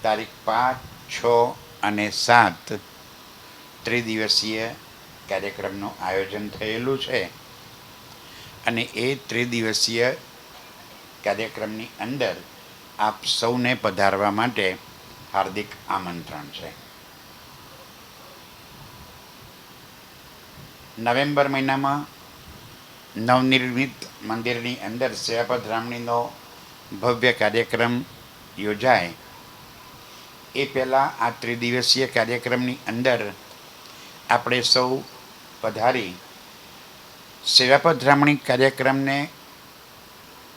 તારીખ 5, 6 અને 7 ત્રિદિવસીય કાર્યક્રમનું આયોજન થયેલું છે અને એ ત્રિદિવસીય કાર્યક્રમની અંદર આપ સૌને પધારવા માટે હાર્દિક આમંત્રણ છે. નવેમ્બર મહિનામાં નવનિર્મિત મંદિરની અંદર સેવાપધરામણીનો ભવ્ય કાર્યક્રમ યોજાય એ પહેલાં આ ત્રિદિવસીય કાર્યક્રમની અંદર આપણે સૌ પધારી સેવાપધરામણી કાર્યક્રમને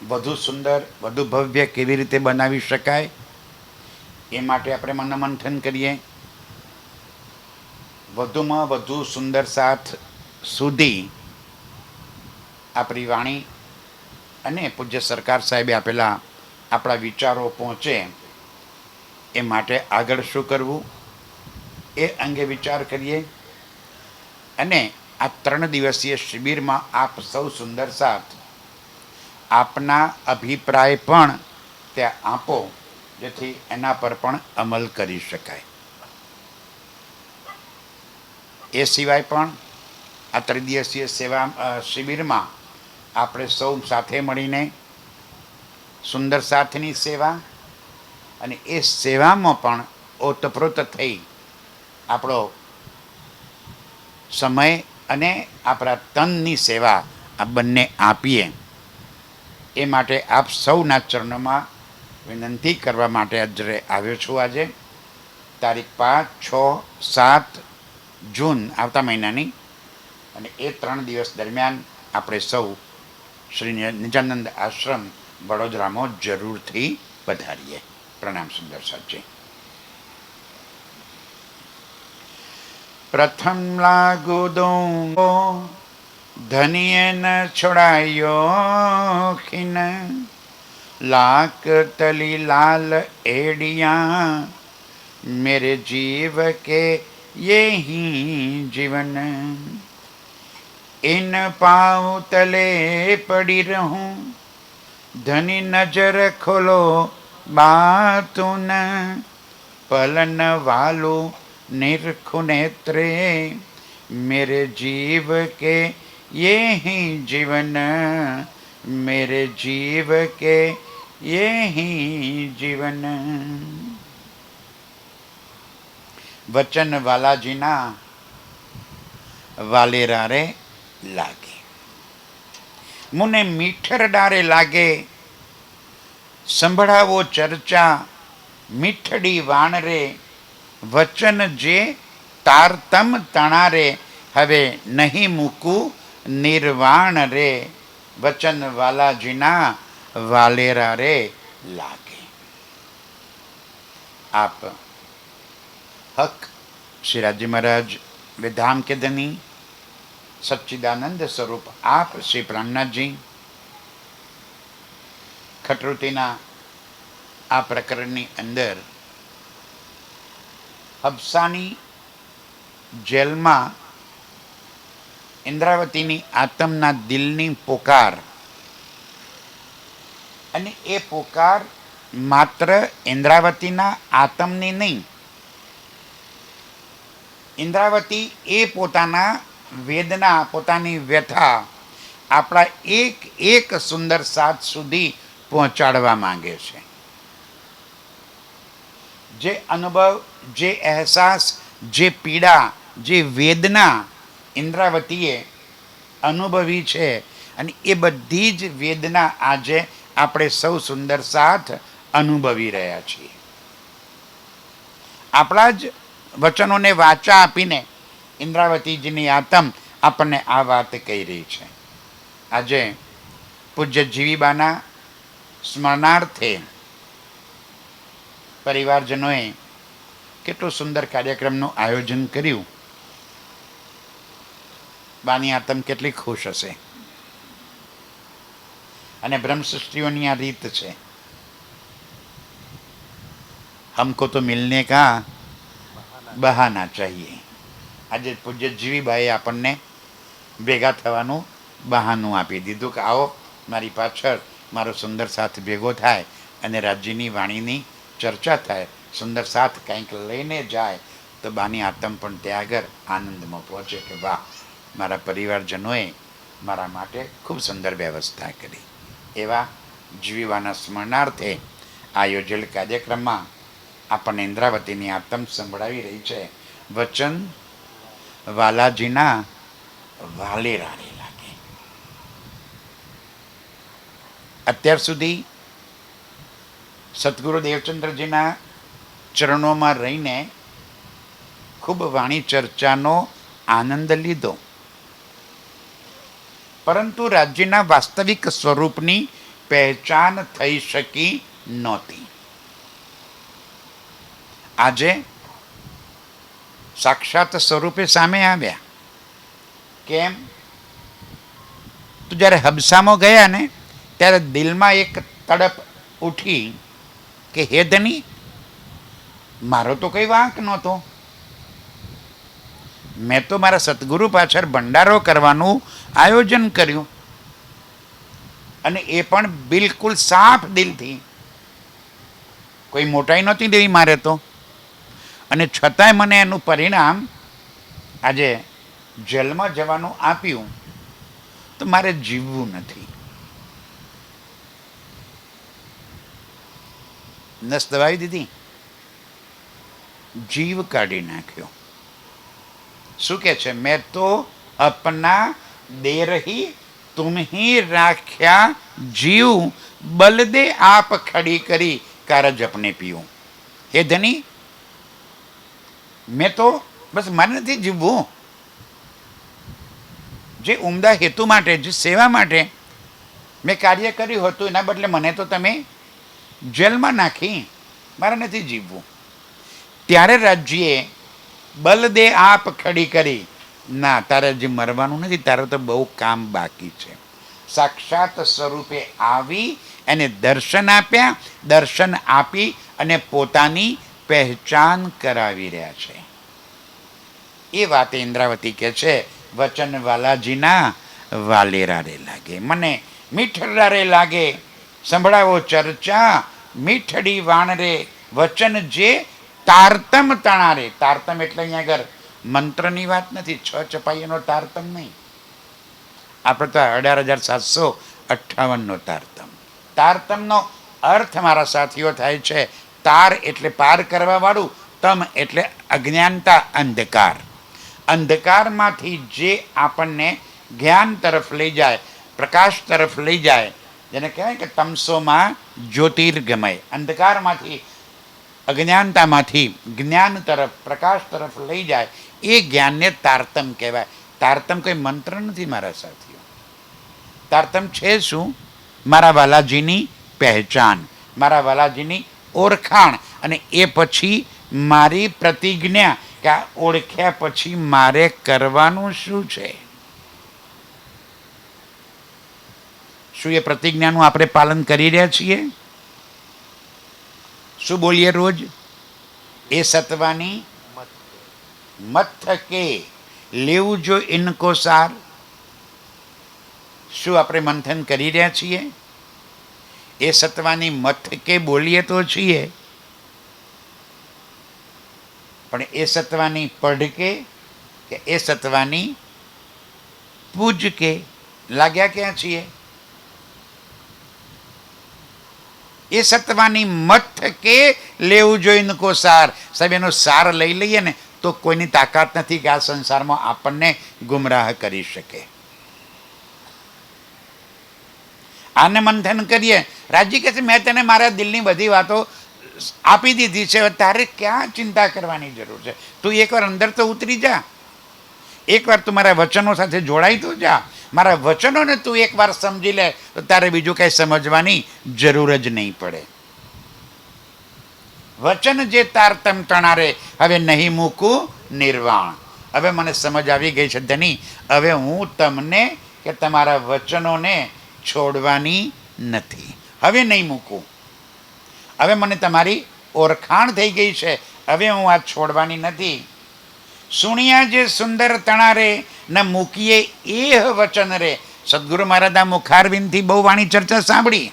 વધુ સુંદર, વધુ ભવ્ય કેવી રીતે બનાવી શકાય એ માટે આપણે મનોમંથન કરીએ. વધુમાં વધુ સુંદર સાથ સુધી આપણી વાણી અને પૂજ્ય સરકાર સાહેબે આપેલા આપણા વિચારો પહોંચે એ માટે આગળ શું કરવું એ અંગે વિચાર કરીએ. અને આ 3 દિવસીય શિબિરમાં આપ સૌ સુંદર સાથ આપના અભિપ્રાય પણ ત્યાં આપો, જેથી એના પર પણ અમલ કરી શકાય. એ સિવાય પણ આ ત્રિદિવસીય શિબિરમાં આપણે સૌ સાથે મળીને સુંદર સાથની સેવા અને એ સેવામાં પણ ઓતપ્રોત થઈ આપણો સમય અને આપણા તનની સેવા આ બંને આપીએ એ માટે આપ સૌના ચરણોમાં વિનંતી કરવા માટે આજે આવ્યો છું. આજે તારીખ 5, 6, 7 જૂન આવતા મહિનાની, અને એ 3 દિવસ દરમિયાન આપણે સૌ શ્રી નિજાનંદ આશ્રમ વડોદરામાં જરૂરથી પધારીએ. પ્રણામ સુંદર સાચી. પ્રથમ લાગુ દઉં ધનિય ન છોડાયો ખીન, લાક તલી લાલ એડિયા मेरे जीव के ये ही जीवन, इन पाँव तले पड़ी रहूं धनी नजर खोलो बातून, पलन वालू निरखु नेत्रे मेरे जीव के ये ही जीवन, मेरे जीव के ये ही जीवन. વચન વાલાજીના વાલેરા રે લાગે, મુને મીઠર ડારે લાગે, સંભળાવો ચર્ચા મીઠડી વાણ રે, વચન જે તારતમ તણારે, હવે નહીં મૂકું નિર્વાણ રે, વચન વાલાજીના વાલેરા રે લાગે. આપ હક શ્રી રાજ્ય મહારાજ વેધામ કે ધની સચ્ચિદાનંદ સ્વરૂપ આપ શ્રી પ્રાણનાથજી ખટરુતીના આ પ્રકરણની અંદર હબસાની જેલમાં ઇન્દ્રાવતીની આત્મના દિલની પોકાર, અને એ પોકાર માત્ર ઇન્દ્રાવતીના આત્મની નહીં, ઇન્દ્રાવતી એ પોતાના વેદના, પોતાની વ્યથા આપણા એક એક સુંદર સાથ સુધી પહોંચાડવા માંગે છે. જે અનુભવ, જે અહેસાસ, જે પીડા, જે વેદના ઇન્દ્રાવતીએ અનુભવી છે, અને એ બધી જ વેદના આજે આપણે સૌ સુંદર સાથ અનુભવી રહ્યા છીએ. આપણા જ વચનોને વાચા આપીને ઇન્દ્રાવતીજીની આત્મ આપણને આ વાત કહી રહી છે. આજે પૂજ્ય જીવીબાના સ્મરણાર્થે પરિવારજનોએ કેટલું સુંદર કાર્યક્રમનું આયોજન કર્યું. બાની આત્મ કેટલી ખુશ હશે. અને બ્રહ્મસૃષ્ટિઓની આ રીત છે, हमको तो मिलने का બહાના ચાહીએ. આજે પૂજ્ય જીવીબાએ આપણને ભેગા થવાનું બહાનું આપી દીધું કે આવો મારી પાછળ મારો સુંદર સાથ ભેગો થાય અને રાજ્યની વાણીની ચર્ચા થાય, સુંદર સાથ કંઈક લઈને જાય તો બાની આત્મ પણ ત્યાં આગળ આનંદમાં પહોંચે કે વાહ, મારા પરિવારજનોએ મારા માટે ખૂબ સુંદર વ્યવસ્થા કરી. એવા જીવીવાના સ્મરણાર્થે આ યોજેલ કાર્યક્રમમાં આપણને ઇન્દ્રાવતીની આત્મ સંભળાવી રહી છે વચન વાલાજીના વાલેરા રે લાગે. અત્યાર સુધી સદગુરુ દેવચંદ્રજીના ચરણોમાં રહીને ખૂબ વાણી ચર્ચાનો આનંદ લીધો, પરંતુ રાજ્યના વાસ્તવિક સ્વરૂપની પહેચાન થઈ શકી નહોતી. આજે સાક્ષાત સ્વરૂપે સામે આવ્યા. કેમ? તો જ્યારે હબસામાં ગયા ને ત્યારે દિલમાં એક તડપ ઉઠી કે હે ધની, મારો તો કંઈ વાંક નહોતો. મેં તો મારા સદગુરુ પાછળ ભંડારો કરવાનું આયોજન કર્યું, અને એ પણ બિલકુલ સાફ દિલથી. કોઈ મોટાઈ નહોતી દેવી મારે તો, અને છતાંય મને એનું પરિણામ આજે જેલમાં જવાનું આપ્યું, તો મારે જીવવું નથી. નસ દબાવી દીધી, જીવ કાઢી નાખ્યો. શું કે છે? મેં તો અપના દેરહી તુમ્હી રાખ્યા જીવ, બલદે આપ ખડી કરી કારજ અપને પીવું. હે ધની, મેં તો બસ મારે નથી જીવવું. જે ઉમદા હેતુ માટે, જે સેવા માટે મેં કાર્ય કર્યું હતું, એના બદલે મને તો તમે જેલમાં નાખી. મારે નથી જીવવું. ત્યારે રાજ્યએ બલદે આપ ખડી કરી, ના, તારે જે મરવાનું નથી, તારે તો બહુ કામ બાકી છે. સાક્ષાત સ્વરૂપે આવી એને દર્શન આપ્યા, દર્શન આપી અને પોતાની પહેચાન કરાવી રહ્યા છે. એ વાત ઇન્દ્રાવતી કે છે વચન વાલાજીના વાલેરા રે લાગે. મને મીઠડા રે લાગે, સંભળાવો ચર્ચા મીઠડી વાણ રે, વચન જે તારતમ તણારે. તારતમ એટલે અહીંયા આગળ મંત્રની વાત નથી, 6 ચપાઈનો તારતમ નહીં. આપણે તો 18,758નો તારતમ. તારતમનો અર્થ મારા સાથીઓ થાય છે, તાર એટલે પાર કરવા વાળું, તમ એટલે અજ્ઞાનતા, અંધકાર. અંધકારમાંથી જે આપણને જ્ઞાન તરફ લઈ જાય, પ્રકાશ તરફ લઈ જાય, જેને કહેવાય કે તમસોમાં જ્યોતિર્ગમય. અંધકારમાંથી, અજ્ઞાનતામાંથી જ્ઞાન તરફ, પ્રકાશ તરફ લઈ જાય, એ જ્ઞાનને તારતમ કહેવાય. તારતમ કોઈ મંત્ર નથી મારા સાથીઓ. તારતમ છે શું? મારા વાલાજીની પહેચાન, મારા વાલાજીની ઓળખાણ, અને એ પછી મારી પ્રતિજ્ઞા કે આ ઓળખ્યા પછી મારે કરવાનું શું છે. શું એ પ્રતિજ્ઞાનું આપણે પાલન કરી રહ્યા છીએ? શું બોલીએ રોજ? એ સત્વાની મત થકે લેવું જો ઇનકો સાર. શું આપણે મંથન કરી રહ્યા છીએ? એ સત્વાની મથકે બોલીએ તો છીએ, પણ એ સત્વાની પઢકે કે એ સત્વાની પૂજકે લાગ્યા ક્યાં છીએ? એ સત્વાની મથકે લેવું જોઈએ ઇનકો સાર. સાહેબ, એનો સાર લઈ લઈએ ને તો કોઈની તાકાત નથી કે આ સંસારમાં આપણને ગુમરાહ કરી શકે. આને મંથન કરીએ. રાજી કહે છે મેં તને મારા દિલની બધી વાતો આપી દીધી છે, તારે ક્યાં ચિંતા કરવાની જરૂર છે? તું એકવાર અંદર તો ઉતરી જા, એકવાર તું મારા વચનો સાથે જોડાઈ તો જા. મારા વચનોને તું એકવાર સમજી લે તો તારે બીજું કંઈ સમજવાની જરૂર જ નહીં પડે. વચન જે તારતમ તણારે, હવે નહીં મૂકું નિર્વાણ. હવે મને સમજ આવી ગઈ છે ધની, હવે હું તમને કે તમારા વચનોને છોડવાની નથી. હવે નહીં મૂકું. હવે મને તમારી ઓળખાણ થઈ ગઈ છે, હવે હું આ છોડવાની નથી. સુણ્યા જે સુંદર તણારે, ન મૂકીએ એ વચન રે. સદગુરુ મહારાજના મુખારવિંદથી બહુ વાણી ચર્ચા સાંભળી.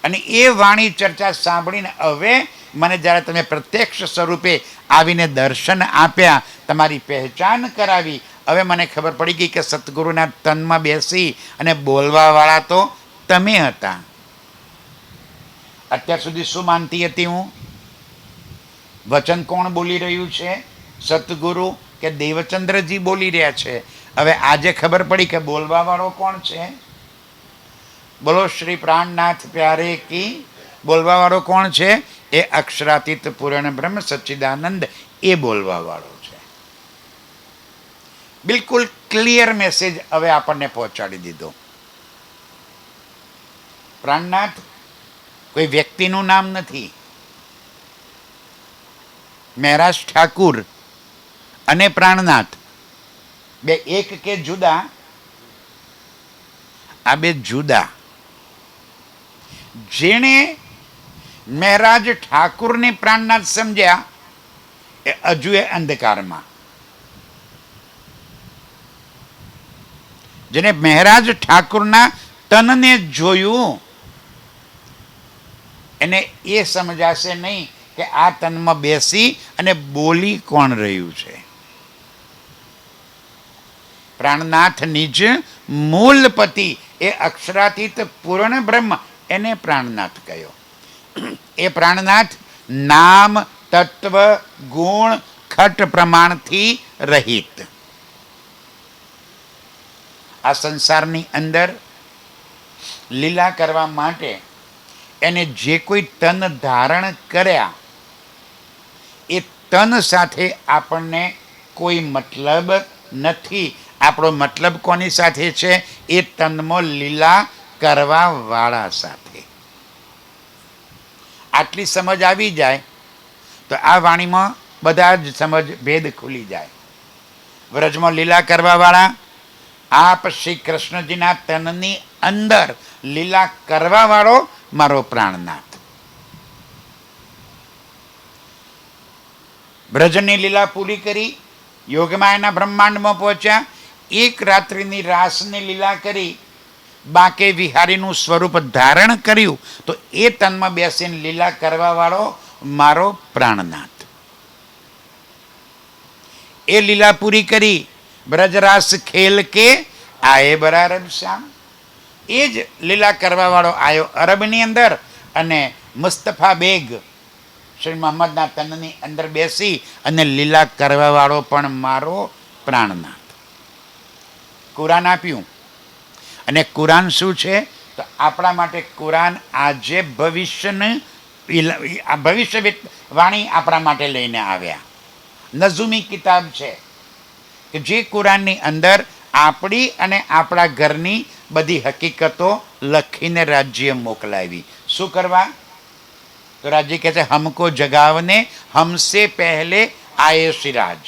અને એ વાણી ચર્ચા સાંભળીને હવે મને જ્યારે તમે પ્રત્યક્ષ સ્વરૂપે આવીને દર્શન આપ્યા, તમારી પહેચાન કરાવી, હવે મને ખબર પડી ગઈ કે સતગુરુના તનમાં બેસી અને બોલવાવાળા તો તમે હતા. અત્યાર સુધી શું માનતી હતી હું? વચન કોણ બોલી રહ્યું છે? સતગુરુ કે દેવચંદ્રજી બોલી રહ્યા છે. હવે આજે ખબર પડી કે બોલવાવાળો કોણ છે? બોલો શ્રી પ્રાણનાથ પ્યારે કી. બોલવાવાળો કોણ છે? એ અક્ષરાતીત પૂર્ણ બ્રહ્મ સચ્ચિદાનંદ, એ બોલવાવાળો છે. બિલકુલ ક્લિયર મેસેજ હવે આપણને પહોંચાડી દીધો. પ્રાણનાથ કોઈ વ્યક્તિનું નામ નથી. મહેરાજ ઠાકુર અને પ્રાણનાથ બે એક કે જુદા? આ બે જુદા. જેણે મહેરાજ ઠાકુરને પ્રાણનાથ સમજ્યા એ હજુ એ અંધકારમાં. જેને મહેરાજ ઠાકુરના તનને જોયું એને એ સમજાશે નહીં કે આ તનમાં બેસી અને બોલી કોણ રહ્યું છે. પ્રાણનાથની જ મૂળ પતિ એ અક્ષરાતીત પૂર્ણ બ્રહ્મ, એને પ્રાણનાથ કહ્યો. એ પ્રાણનાથ નામ, તત્વ, ગુણ, ખટ પ્રમાણથી રહિત. આ સંસારની અંદર લીલા કરવા માટે એને જે કોઈ તન ધારણ કર્યા એ તન સાથે આપણને કોઈ મતલબ નથી. આપણો મતલબ કોની સાથે છે? એ તનમાં લીલા કરવા વાળા સાથે. આટલી સમજ આવી જાય તો આ વાણીમાં બધા જ સમજ ભેદ ખુલી જાય. વ્રજમાં લીલા કરવા વાળા આપ શ્રી કૃષ્ણજીના તનની અંદર લીલા કરવા વાળો મારો પ્રાણનાથ. બ્રજની લીલા પૂરી કરી, યોગમાયાના બ્રહ્માંડમાં પહોંચ્યા, એક રાત્રિની રાસની લીલા કરી, બાકે વિહારીનું સ્વરૂપ ધારણ કર્યું, તો એ તનમાં બેસીને લીલા કરવા વાળો મારો પ્રાણનાથ. એ લીલા પૂરી કરી, બ્રજરાસ ખેલ કે આયે બરારબ શ્યામ. એ જ લીલા કરવા વાળો આવ્યો અરબની અંદર અને મુસ્તફા બેગ શ્રી મોહમ્મદના તનની અંદર બેસી અને લીલા કરવા વાળો પણ મારો પ્રાણનાથ. કુરાન આપ્યું. અને કુરાન શું છે? તો આપણા માટે કુરાન આજે ભવિષ્ય વાણી આપણા માટે લઈને આવ્યા. નઝુમી કિતાબ છે કે જે કુરાનની અંદર આપણી અને આપણા ઘરની બધી હકીકતો લખીને રાજ્ય મોકલાવી. શું કરવા? તો રાજ્ય કહે છે હમકો જગાવને હમસે પહેલે આયે સિરાજ.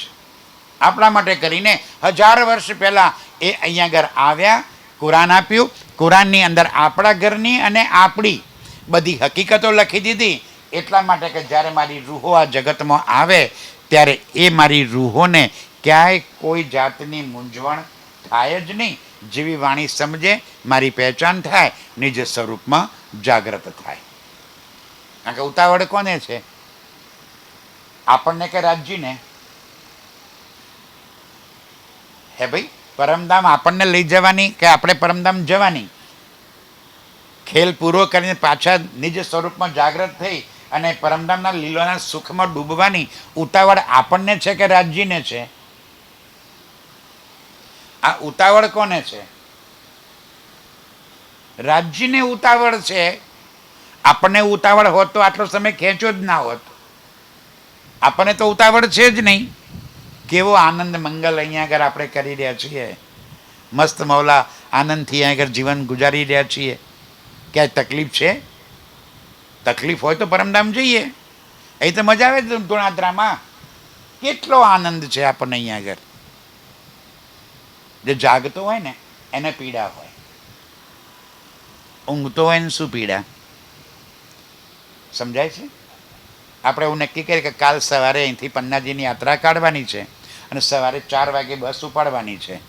આપણા માટે કરીને 1000 વર્ષ પહેલા એ અહીંયા આગળ આવ્યા, કુરાન આપ્યું. કુરાનની અંદર આપણા ઘરની અને આપણી બધી હકીકતો લખી દીધી. એટલા માટે કે જ્યારે મારી રૂહો આ જગતમાં આવે ત્યારે એ મારી રૂહોને ક્યાંય કોઈ જાતની મૂંઝવણ થાય જ નહીં. જેવી વાણી સમજે, મારી પહેચાન થાય, નિજ સ્વરૂપમાં જાગ્રત થાય. કારણ કે ઉતાવળ કોને છે? આપણને કે રાજ્યને? હે ભાઈ, પરમધામ આપણને લઈ જવાની કે આપણે પરમધામ જવાની? ખેલ પૂરો કરીને પાછા નિજ સ્વરૂપમાં જાગ્રત થઈ અને પરમધામના લીલોના સુખમાં ડૂબવાની ઉતાવળ આપણને છે કે રાજ્યને છે? આ ઉતાવળ કોને છે? રાજ્યને ઉતાવળ છે. આપણને ઉતાવળ હોત તો આટલો સમય ખેંચ્યો જ ના હોત. આપણને તો ઉતાવળ છે જ નહીં. કેવો આનંદ મંગલ અહીંયા આગળ આપણે કરી રહ્યા છીએ. મસ્ત મૌલા આનંદથી અહીંયા આગળ જીવન ગુજારી રહ્યા છીએ. ક્યાંય તકલીફ છે? તકલીફ હોય તો પરમધામ જઈએ. અહીં તો મજા આવે છે ધુણાદ્રામાં. કેટલો આનંદ છે આપણને અહીંયા આગળ. જે જાગતો હોય ને એને પીડા હોય, ઊંઘતો હોય ને શું પીડા? સમજાય છે? આપણે એવું નક્કી કરીએ કે કાલ સવારે અહીંથી પન્નાજીની યાત્રા કાઢવાની છે અને સવારે 4 વાગે બસ ઉપાડવાની છે.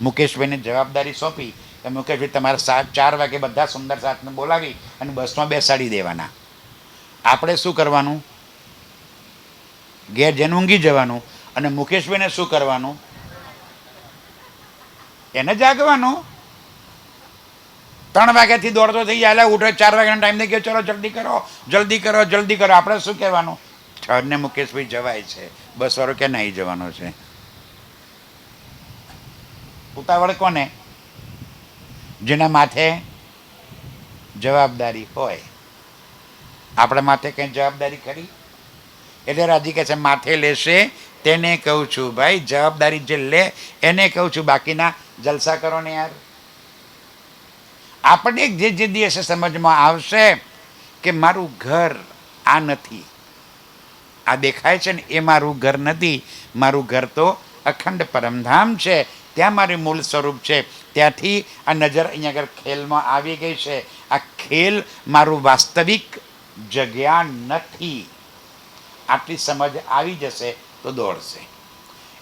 મુકેશભાઈને જવાબદારી સોંપી કે મુકેશભાઈ તમારે 4 વાગે બધા સુંદર સાથને બોલાવી અને બસમાં બેસાડી દેવાના. આપણે શું કરવાનું? ઘેર જઈને ઊંઘી જવાનું. અને મુકેશભાઈને શું કરવાનું? એને જાગવાનું. 3 વાગ્યાથી દોડતો થઈ જાય, ઉઠે 4 વાગ્યાનો ટાઈમ થઈ ગયો, ચલો જલ્દી કરો જલ્દી કરો જલ્દી કરો. આપણે શું કહેવાનું? છને મુકેશભાઈ જવાય છે, બસવાળો કે નહીં જવાનો છે. ઉતાવળ કોને? જેના માથે જવાબદારી હોય. આપણા માથે કંઈ જવાબદારી ખરી? એટલે રાજી કહે છે માથે લેશે તેને કહું છું ભાઈ, જવાબદારી જે લે એને કહું છું, બાકીના જલસા કરો ને યાર. આપણને જે દિવસે સમજમાં આવશે કે મારું ઘર આ નથી, આ દેખાય છે ને એ મારું ઘર નથી, મારું ઘર તો અખંડ પરમધામ છે, ત્યાં મારું મૂળ સ્વરૂપ છે. ત્યાંથી આ નજર અહીંયા આગળ ખેલમાં આવી ગઈ છે. આ ખેલ મારું વાસ્તવિક જગ્યા નથી. આટલી સમજ આવી જશે તો દોડશે.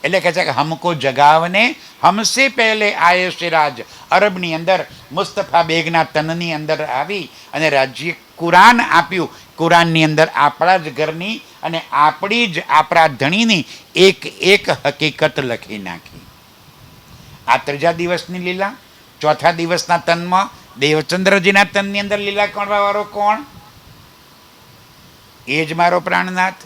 એટલે કહે છે કે હમકો જગાવને હમસે પહેલે આયે સિરાજ. અરબની અંદર મુસ્તફા બેગના તનની અંદર આવી અને રાજ્ય કુરાન આપ્યું. કુરાનની અંદર આપણા જ ઘરની અને આપણી જ આપણા ધણીની એક એક હકીકત લખી નાખી. આ 3જા દિવસની લીલા. 4થા દિવસના તનમાં દેવચંદ્રજીના તનની અંદર લીલા કરવાવાળો કોણ? એ જ મારો પ્રાણનાથ.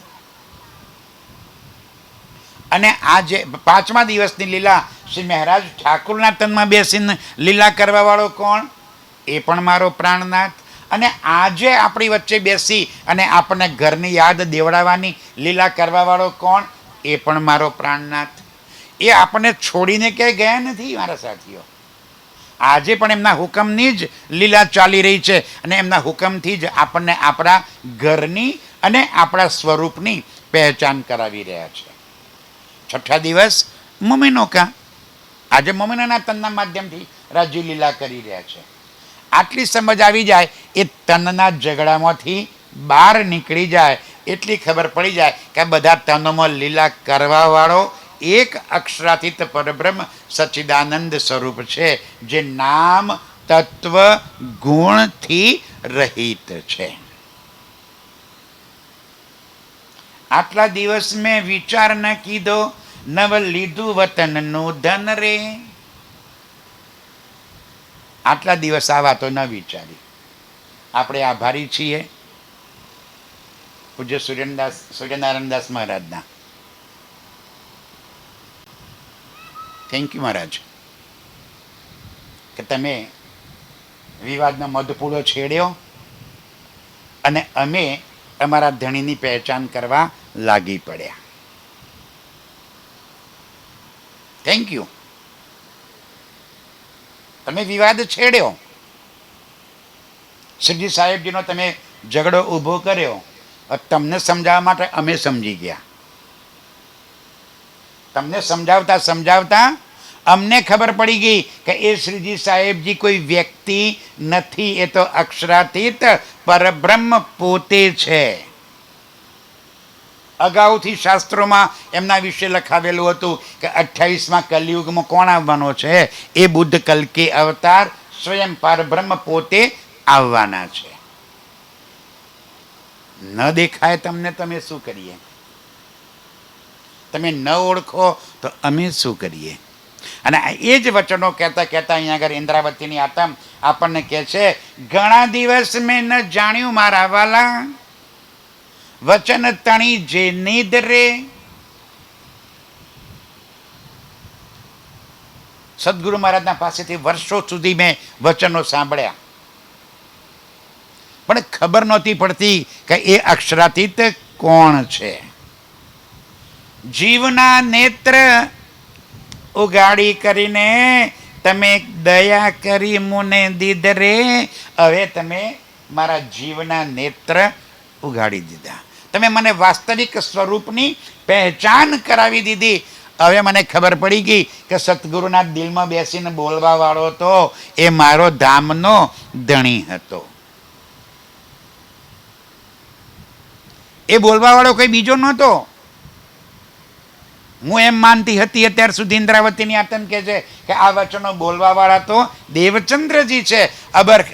અને આ જે 5મા દિવસની લીલા શ્રી મહારાજ ઠાકુરના તનમાં બેસીને લીલા કરવાવાળો કોણ? એ પણ મારો પ્રાણનાથ. અને આજે આપણી વચ્ચે બેસી અને આપણને ઘરની યાદ દેવડાવવાની લીલા કરવાવાળો કોણ? એ પણ મારો પ્રાણનાથ. એ આપણને છોડીને ક્યાંય ગયા નથી મારા સાથીઓ. આજે પણ એમના હુકમની જ લીલા ચાલી રહી છે અને એમના હુકમથી જ આપણને આપણા ઘરની અને આપણા સ્વરૂપની પહેચાન કરાવી રહ્યા છે. 6ઠા દિવસ મોમિનો કા. આજે મોમિનોના તનના માધ્યમથી રાજ્ય લીલા કરી રહ્યા છે. આટલી સમજ આવી જાય, એ તનના ઝઘડામાંથી બહાર નીકળી જાય, એટલી ખબર પડી જાય કે બધા તનોમાં લીલા કરવાવાળો એક અક્ષરાતીત પરબ્રહ્મ સચ્ચિદાનંદ સ્વરૂપ છે, જે નામ તત્વ ગુણથી રહિત છે. આટલા દિવસ મેં વિચાર ન કીધો, નવ લીધું વતનનું ધન રે. આટલા દિવસ આવા તો ન વિચારી. આપણે આભારી છીએ પૂજ્ય સૂર્યનારાયણદાસ મહારાજના. થેન્ક યુ મહારાજ કે તમે વિવાદનો મધપૂડો છેડ્યો અને અમે અમારા ધણીની પહેચાન કરવા લાગી પડ્યા. Thank you. તમે વિવાદ છેડ્યો, શ્રીજી સાહેબજીનો તમે ઝઘડો ઊભો કર્યો, તમને સમજાવવા માટે અમે સમજી ગયા. તમને સમજાવતા સમજાવતા અમને ખબર પડી ગઈ કે એ શ્રીજી સાહેબજી કોઈ વ્યક્તિ નથી, એ તો અક્ષરાતીત પરબ્રહ્મ પોતે છે. અગાઉથી શાસ્ત્રોમાં એમના વિશે લખાવેલું હતું કે 28મા કલયુગમાં કોણ આવવાનો છે? એ બુદ્ધ કલ્કી અવતાર સ્વયં પરબ્રહ્મ પોતે આવવાના છે. ન દેખાય તમને, તમે શું કરીએ? તમે ન ઓળખો તો અમે શું કરીએ? અને એ જ વચનો કહેતા કહેતા અહીંયા આગળ ઇન્દ્રાવતીની આતમ આપણને કહે છે, ઘણા દિવસ મેં ન જાણ્યું મારા વાલા, વચન તણી જે નિદ્રે. સદગુરુ મહારાજના પાસેથી વર્ષો સુધી મેં વચનો સાંભળ્યા, પણ ખબર નહોતી પડતી કે એ અક્ષરાતીત કોણ છે. જીવના નેત્ર ઉગાડી કરીને તમે દયા કરી મુને દીધરે. હવે તમે મારા જીવના નેત્ર ઉગાડી દીધા. તમે મને વાસ્તવિક સ્વરૂપની પહેચાન કરાવી દીધી. હવે મને ખબર પડી ગઈ કે સતગુરુના દિલમાં બેસીને બોલવા વાળો તો એ મારો ધામનો ધણી હતો. એ બોલવા વાળો કોઈ બીજો નહોતો. હું એમ માનતી હતી અત્યાર સુધી ઇન્દ્રાવતીની આતન કહે છે કે આ વચનો બોલવાવાળા તો દેવચંદ્રજી છે.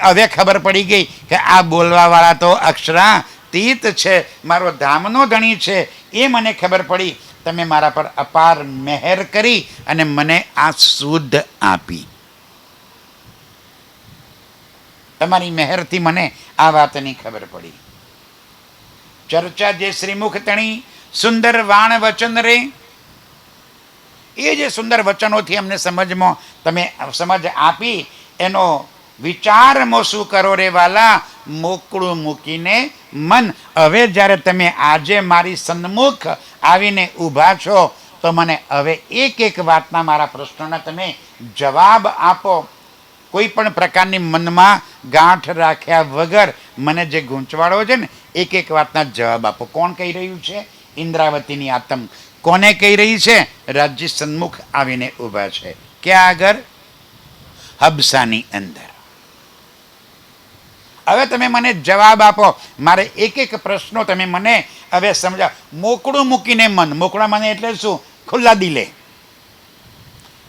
હવે ખબર પડી ગઈ કે આ બોલવાવાળા તો અક્ષરાતીત છે, મારો ધામનો ધણી છે. એ મને ખબર પડી. તમે મારા પર અપાર મહેર કરી અને મને આ શુદ્ધ આપી. તમારી મહેરથી મને આ વાતની ખબર પડી. ચર્ચા જે શ્રીમુખ તણી સુંદર વાણ વચન રે, એ જે સુંદર વચનોથી અમને સમજમાં તમે સમજ આપી, એનો વિચારમાં શું કરો રે વાલા, મોકળું મૂકીને મન. હવે જ્યારે તમે આજે મારી સન્મુખ આવીને ઊભા છો તો મને હવે એક એક વાતના મારા પ્રશ્નોના તમે જવાબ આપો. કોઈ પણ પ્રકારની મનમાં ગાંઠ રાખ્યા વગર મને જે ગૂંચવાડો છે ને, એક એક વાતના જવાબ આપો. કોણ કહી રહ્યું છે? ઇન્દ્રાવતીની આતમ. કોને કહી રહી છે? રાજ્ય સન્મુખ આવીને ઊભા છે. ક્યાં આગળ? હબસાની અંદર. હવે તમે મને જવાબ આપો. મારે એક એક પ્રશ્નો તમે મને હવે સમજાવો. મોકળું મૂકીને મન. મોકળા મને એટલે શું? ખુલ્લા દિલે.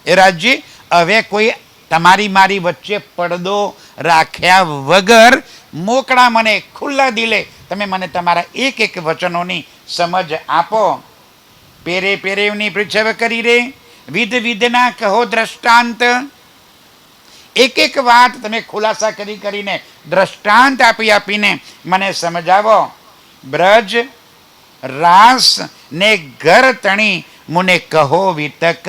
એ રાજ્ય હવે કોઈ તમારી મારી વચ્ચે પડદો રાખ્યા વગર મોકળા મને ખુલ્લા દિલે તમે મને તમારા એક એક વચનોની સમજ આપો. પેરે પેરેવની પૃચ્છવ કરી રે, વિધ વિધના કહો દ્રષ્ટાંત. એક એક વાત તમે ખુલાસા કરી કરીને દ્રષ્ટાંત આપી આપીને મને સમજાવો. બ્રજ રાસ ને ઘર તણી મુને કહો વિતક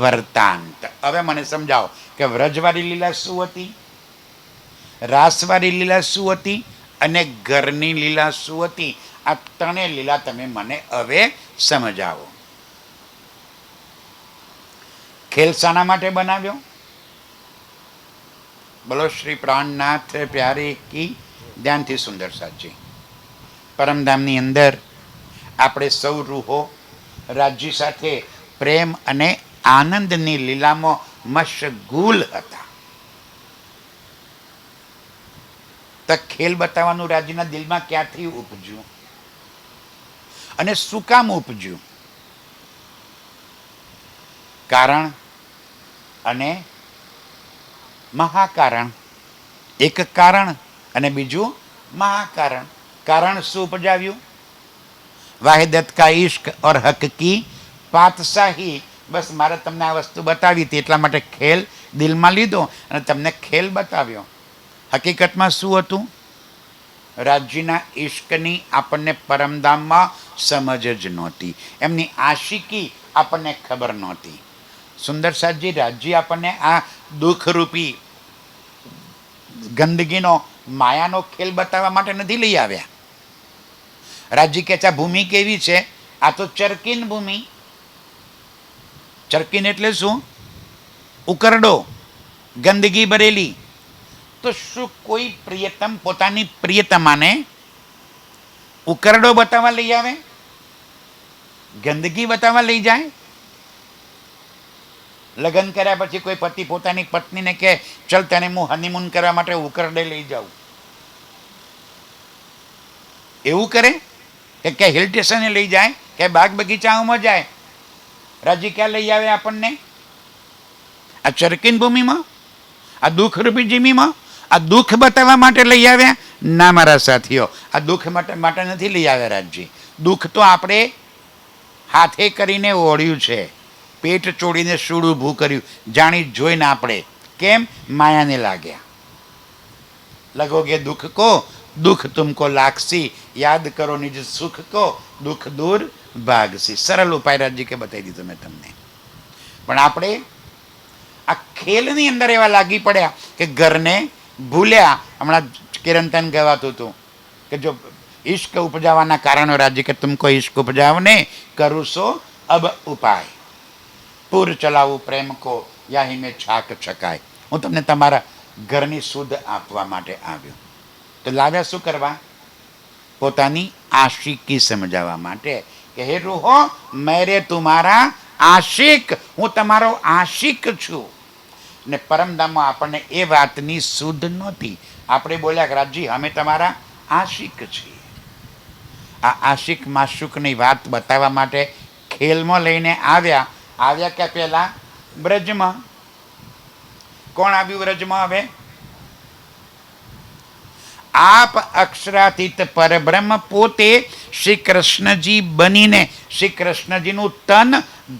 વર્તાંત. હવે મને સમજાવો કે વ્રજવાળી લીલા શું હતી, રાસવાળી લીલા શું હતી અને ઘરની લીલા શું હતી. આ ત્રણે લીલા તમે મને હવે સમજાવો. ખેલ શાના માટે બનાવ્યો? બોલો શ્રી પ્રાણનાથ પ્યારે કી. ધ્યાનથી સુંદર સાચી. પરમધામની અંદર આપણે સૌ રૂહો રાજ્ય સાથે પ્રેમ અને આનંદની લીલામાં મશગુલ હતા. તો ખેલ બતાવવાનું રાજ્યના દિલમાં ક્યાંથી ઉપજ્યું અને શું કામ ઉપજ્યું? કારણ અને મહાકારણ. એક કારણ અને બીજું મહાકારણ. કારણ શું ઉપજાવ્યું? વાહિદત કા ઇશ્ક ઓર હક કી પાતશાહી. બસ મારે તમને આ વસ્તુ બતાવી હતી એટલા માટે ખેલ દિલમાં લીધો અને તમને ખેલ બતાવ્યો. હકીકતમાં શું હતું? રાજ્યના ઈશ્કની આપણને પરમધામમાં સમજ જ નહોતી. એમની આશિકી આપણને ખબર નહોતી. સુંદર સાજી રાજ્ય આપણને આ દુઃખરૂપી ગંદગીનો માયાનો ખેલ બતાવવા માટે નથી લઈ આવ્યા. રાજ્ય કે આ ભૂમિ કેવી છે? આ તો ચરકીન ભૂમિ. ચરકીન એટલે શું? ઉકરડો, ગંદગી ભરેલી. તો શું કોઈ પ્રિયતમ પોતાની પ્રિયતમાને ઉકરડો બતાવવા લઈ આવે? ગંદગી બતાવવા લઈ જાય? લગ્ન કર્યા પછી કોઈ પતિ પોતાની પત્નીને કહે ચલ તને હું હનીમૂન કરવા માટે ઉકરડે લઈ જાઉં, એવું કરે? કે હિલ સ્ટેશને લઈ જાય કે બાગ બગીચાઓમાં જાય? રાજ્ય ક્યાં લઈ આવે આપણને? આ ચરકીન ભૂમિમાં, આ દુઃખરૂપી જીમીમાં, આ દુઃખ બતાવવા માટે લઈ આવ્યા? ના મારા સાથીઓ, આ દુઃખ માટે નથી લઈ આવ્યા રાજ્ય. દુઃખ તો આપણે હાથે કરીને ઓળ્યું છે, પેટ ચોડીને સૂળ ઊભું કર્યું, જાણી જોઈને આપણે. કેમ? માયાને લાગ્યા. લગોગે દુઃખ કો દુઃખ તુમકો લાગસી, યાદ કરો નિજ સુખ કો દુઃખ દૂર ભાગસી. સરળ ઉપાય રાજ્ય કે બતાવી દીધો મેં તમને. પણ આપણે આ ખેલની અંદર એવા લાગી પડ્યા કે ઘરને ભૂલ્યા. હમણાં કિરણતન કહેવાતું હતું કે જો ઈશ્ક ઉપજાવાના કારણો રાજ્ય કે તુમકો ઈશ્ક ઉપજાવને કરું સો અબ ઉપાય, પૂર ચલાવું પ્રેમ કો યાહી મેં છાક છકાય. હું તમને તમારા ઘરની શુદ્ધ આપવા માટે આવ્યો. તો લાવ્યા શું કરવા? પોતાની આશિકી સમજાવવા માટે કે હે રૂહો મેરે તુમારા આશિક, હું તમારો આશિક છું. ને પરમધામમાં આપણને એ વાતની શુદ્ધ નહોતી. આપણે બોલ્યા કે રાજજી અમે તમારા આશિક છીએ. આ આશિક માશુકની વાત બતાવવા માટે ખેલમાં લઈને આવ્યા કે પહેલા બ્રજમાં. કોણ આવ્યું બ્રજમાં? હવે આપ અક્ષરાતીત પરબ્રહ્મ પોતે શ્રી કૃષ્ણજી બનીને, શ્રી કૃષ્ણજીનું તન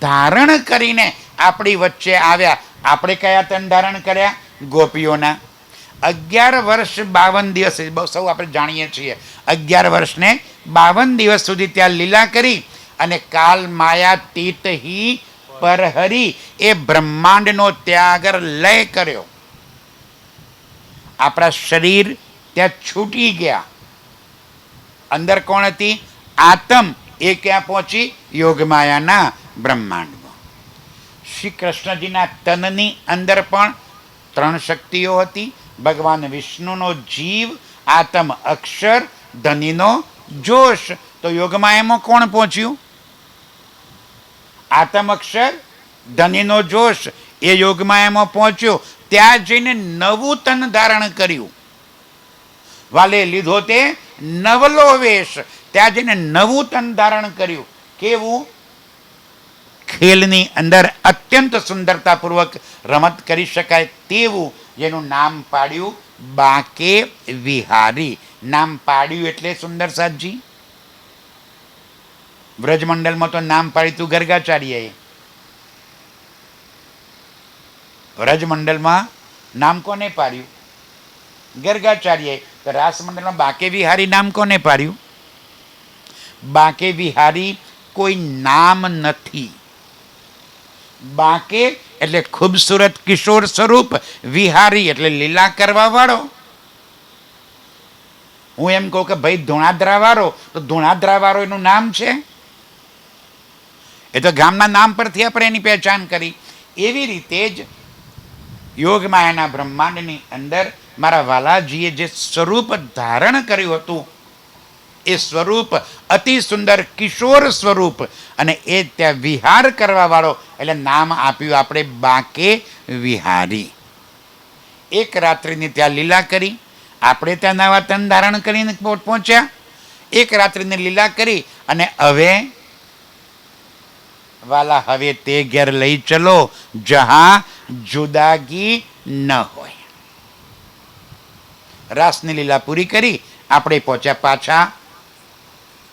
ધારણ કરીને આપણી વચ્ચે આવ્યા. આપણે કયા તન ધારણ કર્યા? ગોપીઓના. 11 વર્ષ 52 દિવસ, સૌ આપણે જાણીએ છીએ, 11 વર્ષને 52 દિવસ સુધી ત્યાં લીલા કરી અને કાલ માયાતીત હી પરહરી એ બ્રહ્માંડનો ત્યાગ લય કર્યો. આપણા શરીર ત્યાં છૂટી ગયા. અંદર કોણ હતી? આત્મ. એ ક્યાં પહોંચી? યોગમાયાના બ્રહ્માંડમાં. શ્રી કૃષ્ણજીના તનની અંદર પણ 3 શક્તિઓ હતી. ભગવાન વિષ્ણુનો જીવ, આત્મ અક્ષર, ધનીનો જોશ. તો યોગમાયામાં કોણ પહોંચ્યું? આત્મ અક્ષર, ધનીનો જોશ. એ યોગમાયામાં પહોંચ્યો. ત્યાં જઈને નવું તન ધારણ કર્યું. વાલે લીધો તે નવલો વેશ. ત્યાં જઈને નવું તન ધારણ કર્યું. કેવું? ખેલની અંદર અત્યંત સુંદરતાપૂર્વક રમત કરી શકાય તેવું, જેનું નામ પાડ્યું બાકે વિહારી. નામ પાડ્યું એટલે સુંદર સાતજી, વ્રજમંડળમાં તો નામ પાડ્યું તું ગર્ગાચાર્યએ. વ્રજમંડળમાં નામ કોને પાડ્યું? ગર્ગાચાર્યએ. તો રાસમંડળમાં બાકે વિહારી નામ કોને પાડ્યું? બાકે વિહારી કોઈ નામ નથી. બાકે એટલે ખૂબસૂરત કિશોર સ્વરૂપ, વિહારી એટલે લીલા કરવા વાળો. હું એમ કહું કે ભાઈ ધુણાદ્રા વાળો, તો ધુણાદ્રા વાળો એનું નામ છે. એ તો ગામના નામ પરથી આપણે એની પહેચાન કરી. એવી રીતે જ યોગમાયાના બ્રહ્માંડની અંદર મારા વાલાજીએ જે સ્વરૂપ ધારણ કર્યું હતું, એ સ્વરૂપ અતિ સુંદર કિશોર સ્વરૂપ, અને એ ત્યાં વિહાર કરવા વાળો, એટલે નામ આપ્યું આપણે બાકે વિહારી. એક રાત્રિની ત્યાં લીલા કરી. આપણે ત્યાં નવા તન ધારણ કરીને પહોંચ્યા. એક રાત્રિની લીલા કરી અને હવે વાલા, હવે તે ઘેર લઈ ચલો જહાં જુદાગી ન હોય. રાસની લીલા પૂરી કરી આપણે પહોંચ્યા પાછા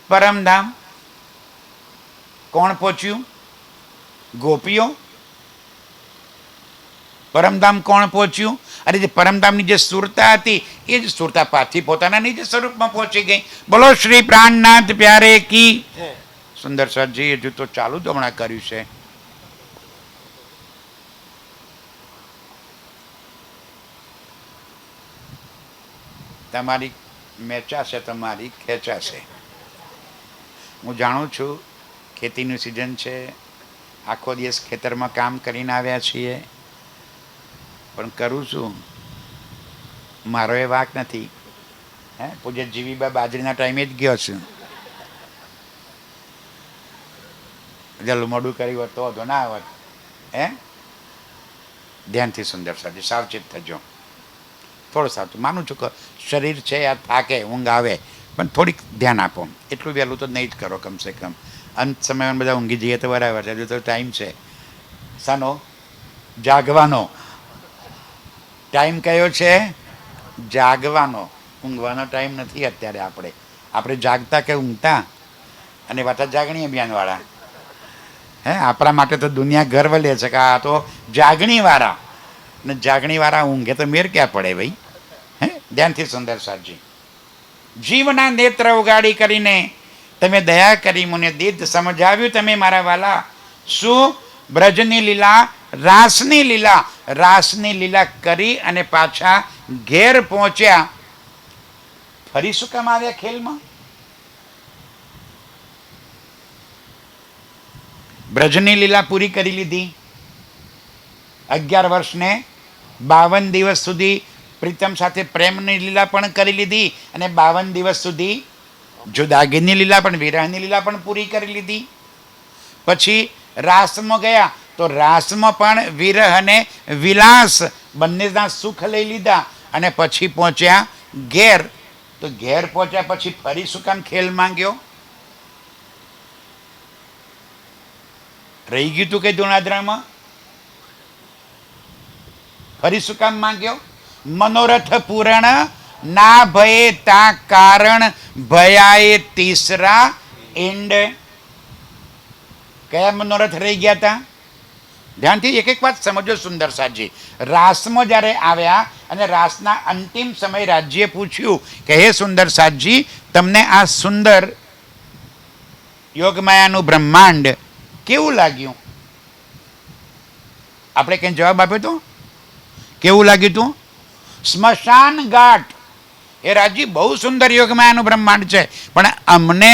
પરમધામ. કોણ પહોંચ્યું? ગોપીઓ. પરમધામ કોણ પહોંચ્યું? અરે જે પરમધામની જે સુરતા હતી એ જ સુરતા પાછી પોતાના નિજ સ્વરૂપમાં પહોંચી ગઈ. બોલો શ્રી પ્રાણનાથ પ્યારે કી. સુંદર સાજી હજુ તો ચાલુ જ હમણાં કર્યું છે. તમારી મેચાશે, તમારી ખેંચાશે. હું જાણું છું ખેતીનું સિઝન છે, આખો દિવસ ખેતરમાં કામ કરીને આવ્યા છીએ, પણ કરું છું, મારો એ વાંક નથી. પૂજ્ય જીવીબા બાજરીના ટાઈમે જ ગયો છું. જલ્લું મોડું કર્યું હોત તો વધો ના આવત. ધ્યાનથી સુંદર સાજી, સાવચેત થજો. થોડું સાચું માનું છું કે શરીર છે આ થાકે, ઊંઘ આવે, પણ થોડીક ધ્યાન આપો. એટલું વહેલું તો નહીં જ કરો, કમસે કમ. અંત સમયમાં બધા ઊંઘી જઈએ તો બરાબર છે. હજુ તો ટાઈમ છે. શાનો? જાગવાનો ટાઈમ કયો છે? જાગવાનો. ઊંઘવાનો ટાઈમ નથી અત્યારે. આપણે જાગતા કે ઊંઘતા? અને પાછા જાગણી અભિયાનવાળા. આપણા માટે તો દુનિયા ગર્વ લે છે કે આ તો જાગણીવાળા. ને જાગણીવાળા ઊંઘે તો મેર ક્યાં પડે ભાઈ? ધ્યાનથી સુંદર સાજી. જીવના નેત્ર ઉગાડી કરીને તમે દયા કરી મને દીધ સમજાવ્યું તમે મારા વાલા. શું? બ્રજની લીલા, રાસની લીલા. રાસની લીલા કરી અને પાછા ઘેર પહોંચ્યા. ફરી શું કામ આવ્યા ખેલમાં? બ્રજની લીલા પૂરી કરી લીધી. 11 વર્ષને 52 દિવસ સુધી પ્રીતમ સાથે પ્રેમની લીલા પણ કરી લીધી, અને 52 દિવસ સુધી જુદાગીની લીલા પણ, વિરહની લીલા પણ પૂરી કરી લીધી. પછી રાસમાં ગયા તો રાસમાં પણ વિરહ અને વિલાસ બંનેના સુખ લઈ લીધા, અને પછી પહોંચ્યા ઘેર. તો ઘેર પહોંચ્યા પછી ફરી શું કામ ખેલ માંગ્યો? રહી ગયું તું કે ધુણાદ્રામાં? ફરી શું કામ માંગ્યો? મનોરથ પૂરણ ના ભયે તા કારણ ભયાએ તીસરા એન્ડ. કયા મનોરથ રહી ગયા હતા? ધ્યાનથી એક એક વાત સમજો સુંદર સાજી. રાસમાં જ્યારે આવ્યા અને રાસના અંતિમ સમય રાજ્યે પૂછ્યું કે હે સુંદર સાજી, તમને આ સુંદર યોગમાયાનું બ્રહ્માંડ કેવું લાગ્યું? આપણે કંઈ જવાબ આપ્યો તો? કેવું લાગ્યું તું? સ્મશાન ઘાટ. એ રાજી બહુ સુંદર યોગમાયાનું બ્રહ્માંડ છે, પણ અમને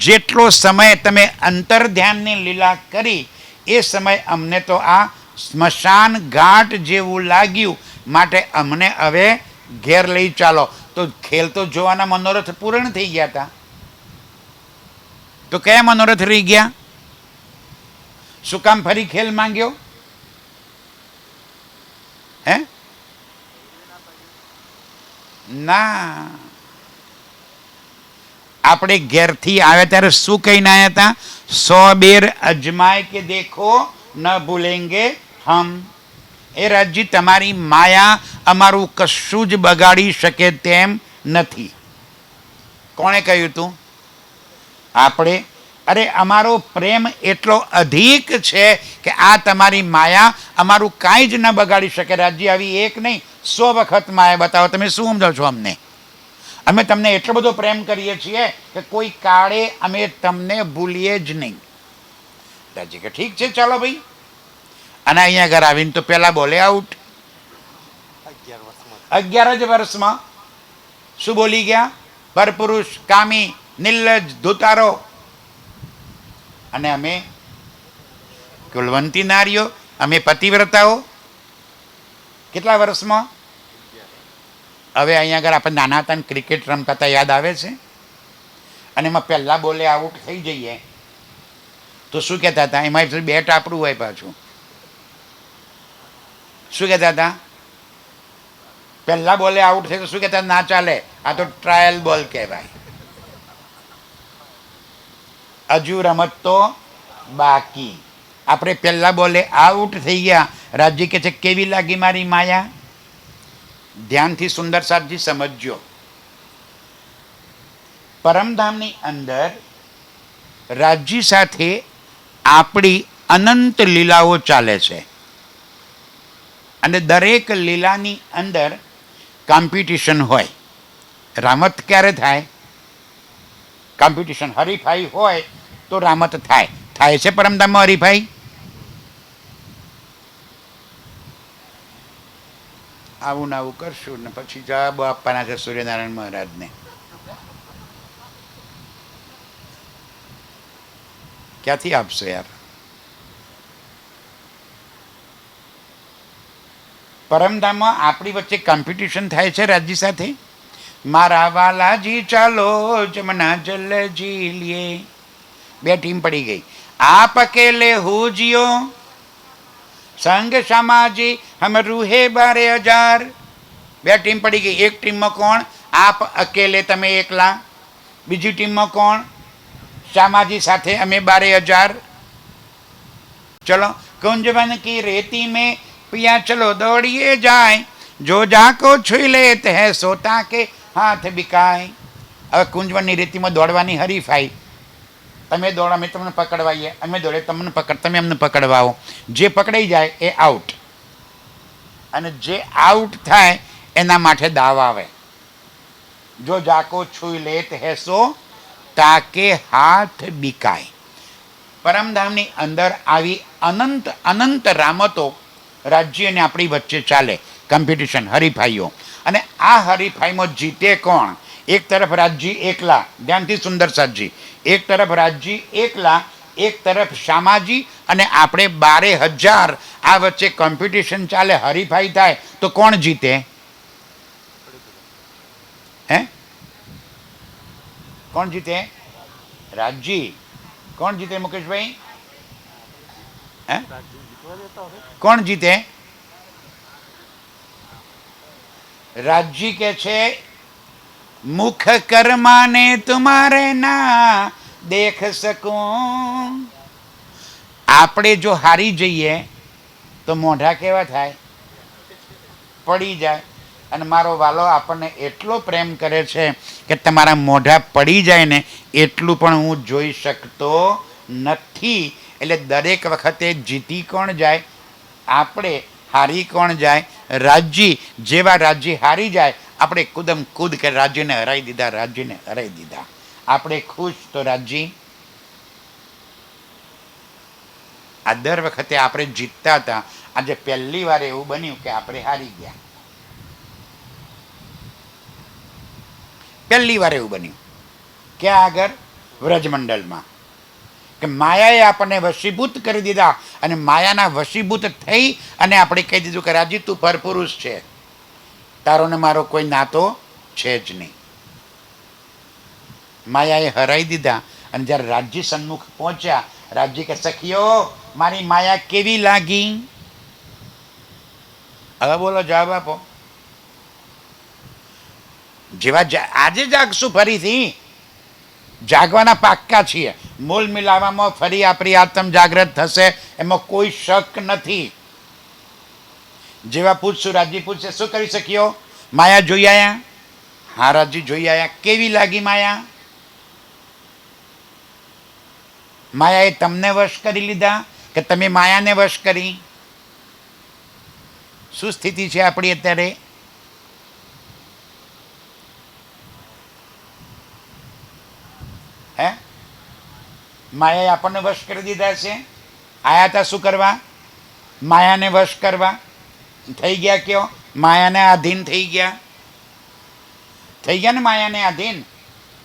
જેટલો સમય તમે અંતર ધ્યાનની લીલા કરી એ સમય અમને તો આ સ્મશાન ઘાટ જેવું લાગ્યું, માટે અમને હવે ઘેર લઈ ચાલો. તો ખેલ તો જોવાના મનોરથ પૂર્ણ થઈ ગયા હતા, તો કયા મનોરથ રહી ગયા? શું કામ ફરી ખેલ માંગ્યો? હે ના, આપણે ઘેરથી આવ્યા ત્યારે શું કહીને આવ્યા હતા? 100 બેર અજમાય કે દેખો ન ભૂલેંગે હમ. એ રાજજી તમારી માયા અમારું કશું જ બગાડી શકે તેમ નથી. કોણે કહ્યું તું? આપણે. અરે અમારો પ્રેમ એટલો અધિક છે કે આ તમારી માયા અમારું કાંઈ જ ન બગાડી શકે. રાજજી આવી એક નહીં 100 વખત માયા બતાવો. તમે શું સમજો છો અમને? અમે તમને એટલો બધો પ્રેમ કરીએ છીએ કે કોઈ કાળે અમે તમને ભૂલીએ જ નહીં. રાજજી કે ઠીક છે, ચાલો ભાઈ. અને અહીંયા ઘર આવીને તો પેલા બોલે આઉટ. 11 જ વર્ષમાં શું બોલી ગયા? પરપુરુષ, કામી, નિર્લજ, ધુતારો. અને અમે કુલવંતી નારીઓ, અમે પતિવ્રતાઓ. કેટલા વર્ષમાં? હવે અહીંયા આગળ આપણે નાના હતા ક્રિકેટ રમતા હતા, યાદ આવે છે? અને એમાં પહેલાં બોલે આઉટ થઈ જઈએ તો શું કહેતા હતા? એમાં બેટ આપણું હોય પાછું. શું કહેતા હતા? પહેલાં બોલે આઉટ થઈ તો શું કહેતા? ના ચાલે, આ તો ટ્રાયલ બોલ કહેવાય, હજુ રમત તો બાકી. આપણે પહેલાં બોલે આઉટ થઈ ગયા. રાજજી કહે છે કેવી લાગી મારી માયા? ધ્યાનથી સુંદર સાહેબજી સમજજો. પરમધામની અંદર રાજજી સાથે આપણી અનંત લીલાઓ ચાલે છે, અને દરેક લીલાની અંદર કોમ્પિટિશન હોય. રામત ક્યારે થાય? કોમ્પિટિશન, હરીફાઈ હોય તો રામત થાય. થાય છે પરમધામમાં હરીફાઈ? આવું ને આવું કરશું ને પછી જવાબો આપવાના છે સૂર્યનારાયણ મહારાજને. ક્યાંથી આપશો યાર? પરમધામમાં આપણી વચ્ચે કોમ્પિટિશન થાય છે રાજજી સાથે. મારા વાલાજી ચાલો જમના જલજી લીએ. 2 ટીમ પડી ગઈ. આપ અકેલે હું જીઓ સંગ સમાજી હમ રૂહે 12,000. 2 ટીમ પડી ગઈ. એક ટીમમાં કોણ? આપ અકેલે, તમે એકલા. બીજી ટીમમાં કોણ? શ્યામાજી સાથે અમે 12,000. ચલો कुंजवन की रेती में पिया चलो दौड़िए जाए, जो जाको छुई लेते हैं सोता के हाथ बिकाय. હવે કુંજવનની રેતીમાં દોડવાની હરીફાઈ. તમે દોડો, અમે તમને પકડવાઈએ, અમે દોડે તમને પકડ, તમે અમને પકડવાઓ. જે પકડાઈ જાય એ આઉટ, અને જે આઉટ થાય એના માટે દાવ આવે. જો જાકો છુઈ લેત હે સો તાકે હાથ બિકાય. પરમધામની અંદર આવી અનંત અનંત રામતો રાજ્યને આપણી વચ્ચે ચાલે, કોમ્પિટિશન, હરીફાઈઓ. અને આ હરીફાઈમાં જીતે કોણ? એક તરફ રાજજી એકલા, ધ્યાનથી સુંદર સાજી, એક તરફ રાજજી એકલા, એક તરફ શ્યામાજી, અને આપણે 12,000. આ વચ્ચે કોમ્પિટિશન ચાલે, હરીફાઈ થાય, તો કોણ જીતે? હે, કોણ જીતે? રાજજી. કોણ જીતે મુકેશભાઈ? હે, કોણ જીતે? રાજજી કે છે मुख कर्माने तुम्हारे ना देख सकूं, આપણે જો હારી જઈએ તો મોઢા કેવા થાય? પડી જાય. અને મારો વાલો આપણને એટલો પ્રેમ કરે છે કે તમારા મોઢા પડી જાય ને એટલું પણ હું જોઈ શકતો નથી. એટલે દરેક વખતે જીતી કોણ જાય? આપણે. હારી કોણ જાય? રાજ્ય. જેવા રાજ્ય હારી જાય આપણે કુદમ કૂદ કે રાજ્યને હરાવી દીધા, રાજ્યને હરાવી દીધા. આપણે ખુશ તો રાજ્ય. આ દર વખતે આપણે જીતતા હતા. આજે પહેલી વાર એવું બન્યું કે આપણે હારી ગયા. પહેલી વાર એવું બન્યું. ક્યાં આગળ? વ્રજમંડળમાં. કે માયાએ આપણને વશીભૂત કરી દીધા અને માયાના વશીભૂત થઈ અને આપણે કહી દીધું કે રાજી તું પરપુરુષ છે, તારો ને મારો કોઈ નાતો છે જ નહીં. માયાએ હરાઈ દીધા. અને જ્યારે રાજ્ય સન્મુખ પહોંચ્યા, રાજ્ય કે સખીઓ મારી માયા કેવી લાગી? હવે બોલો, જવાબ આપો. જેવા આજે જાગશું ફરીથી, જાગવાના પાક્કા છીએ. મૂલ મિલાવામાં ફરી આપણી આત્મ જાગ્રત થશે, એમાં કોઈ શક નથી. જેવા પૂછશું, રાજ્ય પૂછશે શું કરી શક્યો? માયા જોઈ આયા? હા રાજ્ય જોઈ આયા. કેવી લાગી માયા? માયાએ તમને વશ કરી લીધા કે તમે માયાને વશ કરી? શું સ્થિતિ છે આપણી અત્યારે? હે? માયાએ આપણને વશ કરી દીધા છે. આયા હતા શું કરવા? માયાને વશ કરવા. થઈ ગયા કયો? માયાને આધીન થઈ ગયા. થઈ ગયા ને માયાને આધીન.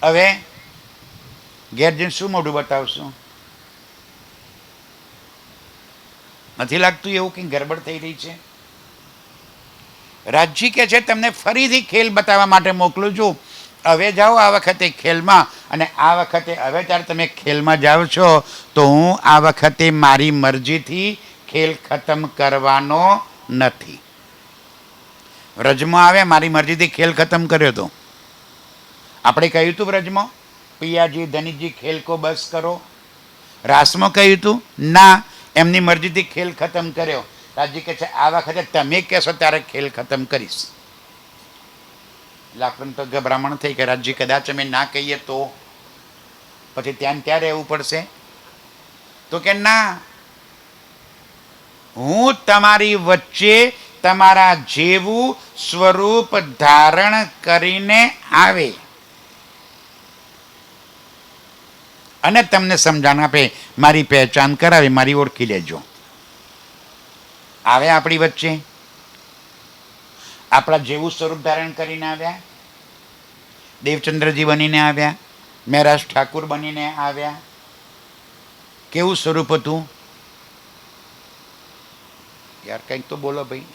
હવે ઘેર જઈને શું મોઢું બતાવશું? નથી લાગતું એવું કંઈ ગરબડ થઈ રહી છે? રાજ્ય કે છે તમને ફરીથી ખેલ બતાવવા માટે મોકલું છું. હવે જાઓ આ વખતે ખેલમાં. અને આ વખતે હવે ત્યારે તમે ખેલમાં જાઓ છો તો હું આ વખતે મારી મરજીથી ખેલ ખતમ કરવાનો નથી. વ્રજમાં આવ્યા, મારી મરજીથી ખેલ ખતમ કર્યો હતો. આપણે કહ્યું હતું વ્રજમાં, પિયાજી ધનીજી ખેલ કો બસ કરો. રાસમાં કહ્યું હતું ના, એમની મરજીથી ખેલ ખતમ કર્યો. રાજ્ય કહે છે આ વખતે તમે કહેશો ત્યારે ખેલ ખતમ કરીશ. એટલે આપણને તો ગભરામણ થઈ કે રાજ્ય કદાચ અમે ના કહીએ તો પછી ત્યાં ત્યાં રહેવું પડશે. તો કે ના, હું તમારી વચ્ચે તમારા જેવું સ્વરૂપ ધારણ કરીને આવે અને તમને સમજણ આપે, મારી પહેચાન કરાવે, મારી ઓળખી લેજો. આવે આપણી વચ્ચે, આપણા જેવું સ્વરૂપ ધારણ કરીને આવ્યા. દેવચંદ્રજી બનીને આવ્યા, મહેરાજ ઠાકુર બનીને આવ્યા. કેવું સ્વરૂપ હતું યાર? કંઈક તો બોલો ભાઈ.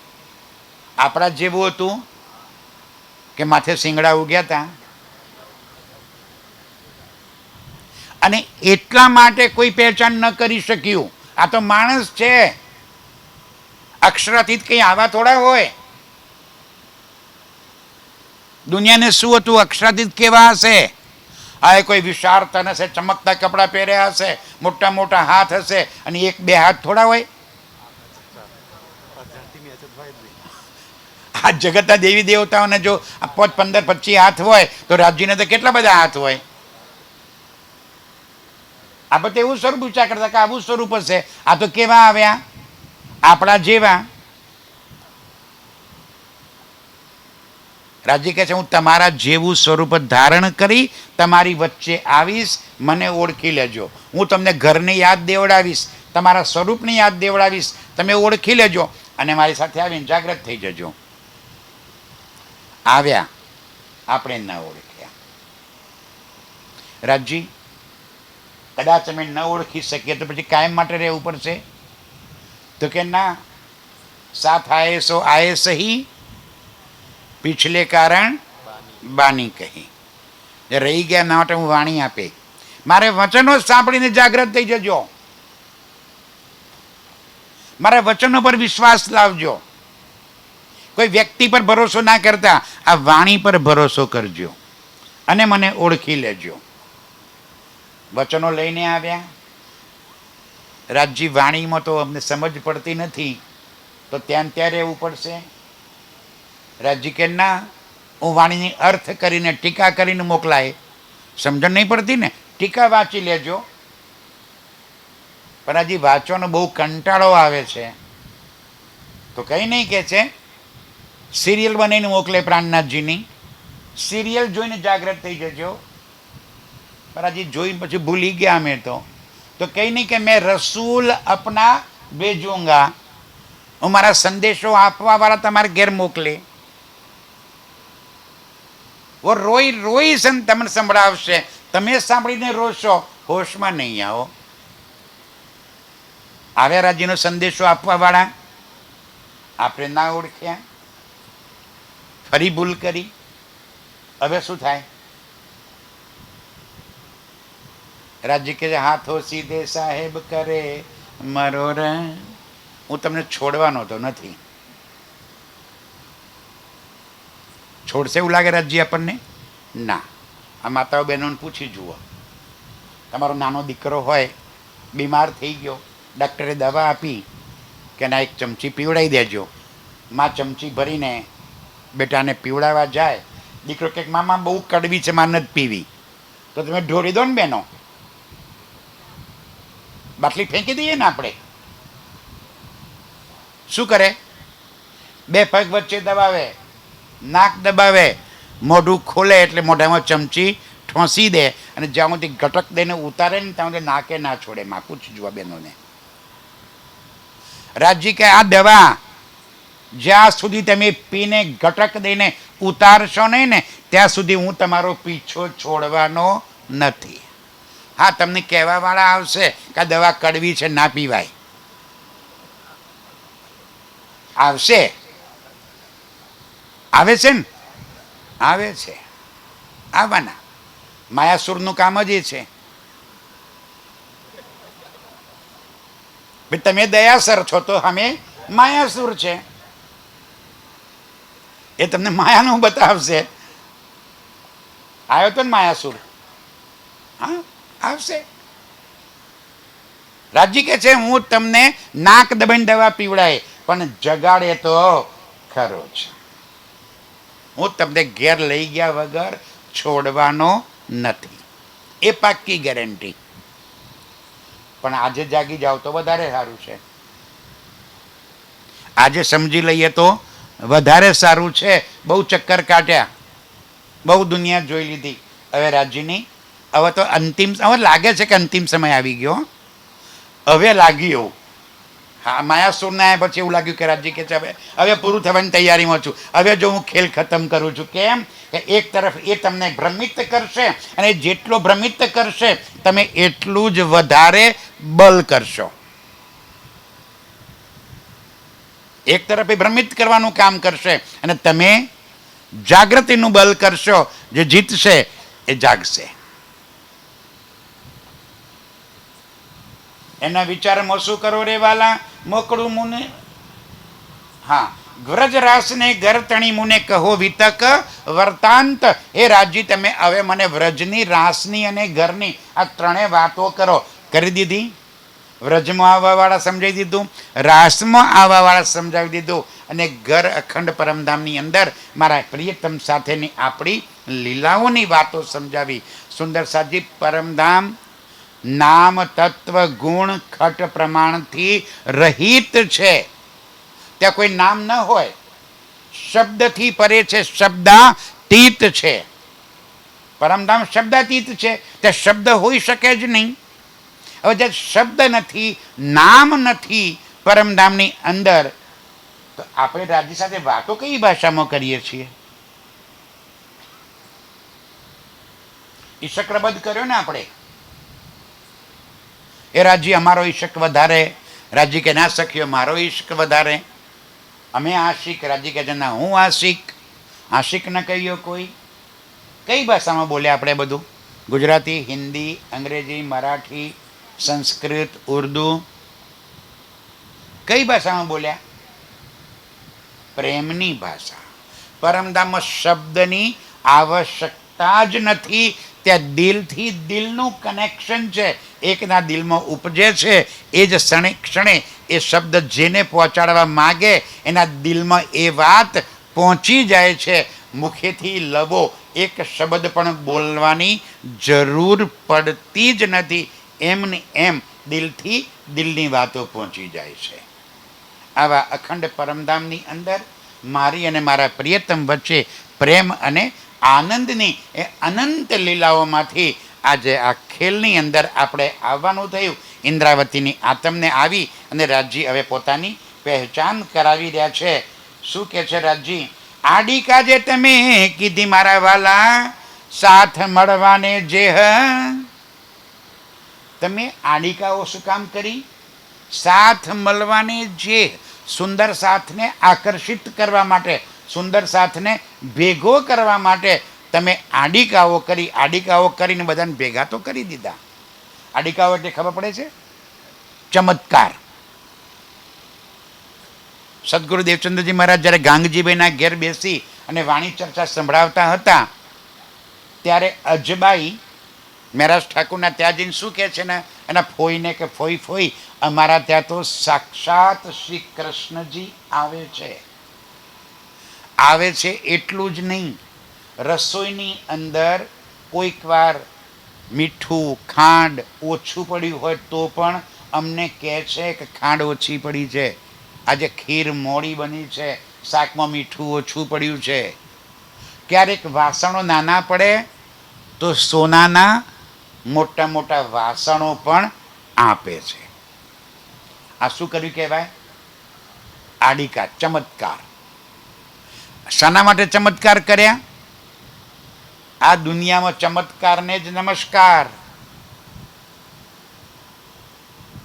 આપણા જેવું હતું કે માથે શિંગડા ઉગ્યા હતા? અને એટલા માટે કોઈ પહેચાન ન કરી શક્યું. આ તો માણસ છે, અક્ષરાતીત કંઈ આવા થોડા હોય. દુનિયાને શું હતું? અક્ષરાતીત કેવા હશે? આ કોઈ વિશાળ તન હશે, ચમકતા કપડાં પહેર્યા હશે, મોટા મોટા હાથ હશે, અને એક બે હાથ થોડા હોય? આ જગતના દેવી દેવતાઓને જો 15, 25 હાથ હોય તો રાજ્યને તો કેટલા બધા હાથ હોય? આ બધા એવું સ્વરૂપ વિચાર કરતા કે આવું સ્વરૂપ હશે. આ તો કેવા આવ્યા? આપણા જેવા. રાજ્ય કહે છે હું તમારા જેવું સ્વરૂપ ધારણ કરી તમારી વચ્ચે આવીશ, મને ઓળખી લેજો. હું તમને ઘરની યાદ દેવડાવીશ, તમારા સ્વરૂપની યાદ દેવડાવીશ, તમે ઓળખી લેજો અને મારી સાથે આવીને જાગ્રત થઈ જજો. આવ્યા, આપણે ન ઓળખ્યા. રાજજી કદાચ અમે ન ઓળખી શકીએ તો પછી કાયમ માટે રહેવું પડશે? તો કે ના, સાથ આયે સો આયે સહી, पिछले कारण बानी કહી. રહી ગયા ના માટે હું વાણી આપે. મારે વચનો સાંભળીને જાગ્રત થઈ જજો. મારા વચનો પર વિશ્વાસ લાવજો. કોઈ વ્યક્તિ પર ભરોસો ના કરતા આ વાણી પર ભરોસો કરજો અને મને ઓળખી લેજો. વચનો લઈને આવ્યા, રાજજી વાણીમાં તો અમને સમજ પડતી નથી, તો ત્યાં ત્યાં રહેવું પડશે. રાજજી કે ના, હું વાણીની અર્થ કરીને ટીકા કરીને મોકલાય. સમજણ નહીં પડતી ને, ટીકા વાંચી લેજો. પણ હજી વાંચવાનો બહુ કંટાળો આવે છે, તો કંઈ નહીં કે છે સિરિયલ બનાવીને મોકલે પ્રાણનાથજીની. સિરિયલ જોઈને જાગ્રત થઈ જજો. પણ હજી જોઈને પછી ભૂલી ગયા અમે તો કંઈ નહીં કે મેં રસૂલ અપના ભેજુંગા, હું મારા સંદેશો આપવાવાળા તમારે ઘેર મોકલે. વો રોઈ રોઈ તમને સંભળાવશે, તમે સાંભળીને રોશો, હોશમાં નહીં આવો. આવ્યા રાજ્યનો સંદેશો આપવાવાળા, આપણે ના ઓળખ્યા, ફરી ભૂલ કરી, હવે શું થાય? રાજ્ય કે હાથો સીધે સાહેબ કરે મરોર. હું તમને છોડવાનો તો નથી. છોડશે એવું લાગે રાજ્ય આપણને? ના. આ માતાઓ બહેનોને પૂછી જુઓ. તમારો નાનો દીકરો હોય, બીમાર થઈ ગયો, ડૉક્ટરે દવા આપી કે ના એક ચમચી પીવડાવી દેજો. માં ચમચી ભરીને બેટાને પીવડાવવા જાય. દીકરો કે મામા બહુ કડવી છે, માં નથી પીવી. તો તમે ઢોળી દો ને બહેનો, બાટલી ફેંકી દઈએ ને આપણે. શું કરે? બે પગ વચ્ચે દબાવે, નાક દબાવે, મોઢું ખોલે એટલે મોઢામાં ચમચી ઠોંસી દે, અને જ્યાં સુધી ઘટક દઈને ઉતારે ને ત્યાં સુધી નાકે ના છોડે. માં પૂછજો બહેનોને. રાજજી કે આ દવા જ્યાં સુધી તમે પીને ઘટક દઈને ઉતારશો નહીં ને ત્યાં સુધી હું તમારો પીછો છોડવાનો નથી. હા, તમને કહેવાવાળા આવશે કે આ દવા કડવી છે, ના પીવાય. આવશે, આવે છે ને, આવે છે, આવવાના. માયાસુરનું કામ જ એ છે. તમે દયાસર છો તો અમે માયાસુર છે. એ તમને માયાનું બતાવશે. આવ્યો તો ને માયાસુર? હા, આવશે. રાજજી કે છે હું તમને નાક દબાઈને દવા પીવડાય, પણ જગાડે તો ખરો જ. હું તમને ઘેર લઈ ગયા વગર છોડવાનો નથી, એ પાક્કી ગેરંટી. પણ આજે જાગી જાવ તો વધારે સારું છે. આજે સમજી લઈએ તો વધારે સારું છે. બહુ ચક્કર કાઢ્યા, બહુ દુનિયા જોઈ લીધી. હવે રાજ્યની હવે તો અંતિમ, હવે લાગે છે કે અંતિમ સમય આવી ગયો. હવે લાગ્યું. હા, માયાસુરને આવ્યા પછી એવું લાગ્યું કે રાજ્ય કે છે હવે પૂરું થવાની તૈયારીમાં છું. હવે જો હું ખેલ ખતમ કરું છું. કેમ કે એક તરફ એ તમને ભ્રમિત કરશે, અને જેટલો ભ્રમિત કરશે તમે એટલું જ વધારે બલ કરશો. એક તરફ એ ભ્રમિત કરવાનું કામ કરશે, અને તમે જાગૃતિનું બલ કરશો. જે જીતશે એ જાગશે. એના વિચારમાં શું કરો રે વાલા? મોકળું મુને, હા, વ્રજ રાસને ઘર તણી મુને કહો વિતક વર્તાંત. એ રાજ્ય તમે હવે મને વ્રજની, રાસની અને ઘરની આ ત્રણેય વાતો કરો. કરી દીધી. વ્રજમાં આવવાવાળા સમજાવી દીધું, રાસમાં આવવાવાળા સમજાવી દીધું, અને ઘર અખંડ પરમધામની અંદર મારા પ્રિયતમ સાથેની આપણી લીલાઓની વાતો સમજાવી. સુંદર સાજી પરમધામ નામ તત્વ ગુણ ખટ પ્રમાણથી રહિત છે. ત્યાં કોઈ નામ ન હોય, શબ્દથી પરે છે, શબ્દાતીત છે. પરમધામ શબ્દાતીત છે, ત્યાં શબ્દ હોઈ શકે જ નહીં. હવે જે શબ્દ નથી, નામ નથી પરમધામની અંદર, તો આપણે રાજ્ય સાથે વાતો કઈ ભાષામાં કરીએ છીએ? ઈશક્રબદ્ધ કર્યો ને આપણે. એ રાજ્ય અમારો ઈશક વધારે, રાજ્ય કે ના સખ્યો મારો ઈશક વધારે, અમે આશિક, રાજ્ય કે ના હું આશિક. આશિક ન કહીયો કોઈ. કઈ ભાષામાં બોલ્યા આપણે બધું? ગુજરાતી, હિન્દી, અંગ્રેજી, મરાઠી, સંસ્કૃત, ઉર્દુ. કઈ ભાષામાં બોલ્યા? પ્રેમની ભાષા. પરમધામમાં શબ્દની આવશ્યકતા જ નથી. ત્યાં દિલથી દિલનું કનેક્શન છે, એકના દિલમાં ઉપજે છે. એ જ ક્ષણે ક્ષણે એ શબ્દ જેને પહોંચાડવા માગે એના દિલમાં એ વાત પહોંચી જાય છે. મુખેથી લબો એક શબ્દ પણ બોલવાની જરૂર પડતી જ નથી. એમને એમ દિલથી દિલની વાતો પહોંચી જાય છે. આવા અખંડ પરમધામની અંદર મારી અને મારા પ્રિયતમ વચ્ચે પ્રેમ અને આનંદની એ અનંત લીલાઓમાંથી આજે આ ખેલની અંદર આપણે આવવાનું થયું. ઇન્દ્રાવતીની આતમને આવી અને રાજજી હવે પોતાની પહેચાન કરાવી રહ્યા છે. શું કહે છે રાજજી? આડી કાજે તમે કીધી મારા વાલા, સાથ મળવાને જે તમે આડિકાઓ શું કામ કરી? સાથ મળવાને જે, સુંદર સાથને આકર્ષિત કરવા માટે, સુંદર સાથને ભેગો કરવા માટે તમે આડિકાઓ કરી. આડિકાઓ કરીને બધાને ભેગા તો કરી દીધા. આડિકાઓ એટલે ખબર પડે છે? ચમત્કાર. સદગુરુ દેવચંદ્રજી મહારાજ જ્યારે ગાંગજીભાઈના ઘેર બેસી અને વાણી ચર્ચા સંભળાવતા હતા ત્યારે અજબાઈ મહારાજ ઠાકુરના ત્યાં જઈને શું કહે છે ને એના ફોઈને કે ફોઈ ફોઈ, અમારા ત્યાં તો સાક્ષાત શ્રી કૃષ્ણજી આવે છે. આવે છે એટલું જ નહીં, રસોઈની અંદર કોઈક વાર મીઠું ખાંડ ઓછું પડ્યું હોય તો પણ અમને કહે છે કે ખાંડ ઓછી પડી છે, આજે ખીર મોડી બની છે, શાકમાં મીઠું ઓછું પડ્યું છે. ક્યારેક વાસણો નાના પડે તો સોનાના મોટા મોટા વાસણો પણ આપે છે. આ શું કર્યું કહેવાય? આડિકા, ચમત્કાર. શાના માટે ચમત્કાર કર્યા? આ દુનિયામાં ચમત્કારને જ નમસ્કાર.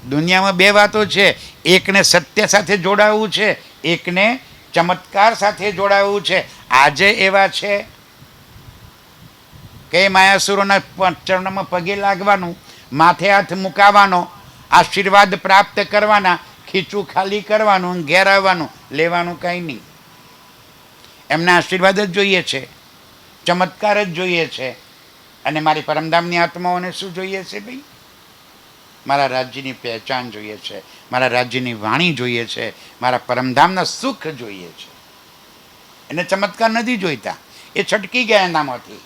દુનિયામાં બે વાતો છે, એકને સત્ય સાથે જોડાવવું છે, એકને ચમત્કાર સાથે જોડાવવું છે. આજે એવા છે કે માયાસુરોના ચરણમાં પગે લાગવાનું, માથે હાથ મુકાવાનો, આશીર્વાદ પ્રાપ્ત કરવાના, ખીચું ખાલી કરવાનું, ઘેર આવવાનું, લેવાનું કંઈ નહીં. એમના આશીર્વાદ જ જોઈએ છે, ચમત્કાર જ જોઈએ છે. અને મારી પરમધામની આત્માઓને શું જોઈએ છે ભાઈ? મારા રાજ્યની પહેચાન જોઈએ છે, મારા રાજ્યની વાણી જોઈએ છે, મારા પરમધામના સુખ જોઈએ છે. એને ચમત્કાર નથી જોઈતા. એ છટકી ગયા એનામાંથી,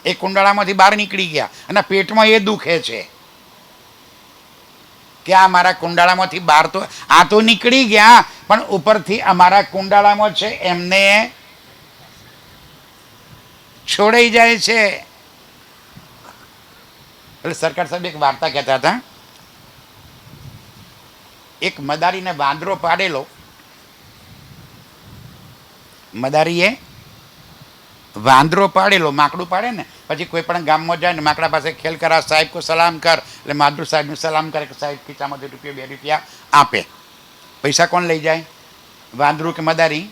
એ કુંડાળામાંથી બહાર નીકળી ગયા અને પેટમાં એ દુખે છે કે આ મારા કુંડાળામાંથી બહાર તો, આ તો નીકળી ગયા પણ ઉપરથી અમારા કુંડાળામાં છે એમને છોડાઈ જાય છે. એટલે સરકાર સાહેબ એક વાર્તા કહેતા હતા. એક મદારીને વાંદરો પાડેલો. મદારીએ વાંદરો પાડેલો, માકડું પાડે ને પછી કોઈ પણ ગામમાં જાય ને માકડા પાસે ખેલ કરા, સાહેબ કો સલામ કર, એટલે માધુર સાહેબને સલામ કરે કે સાહેબ ખીચામાંથી રૂપિયા 2 રૂપિયા આપે. પૈસા કોણ લઈ જાય? વાંદરું કે મદારી?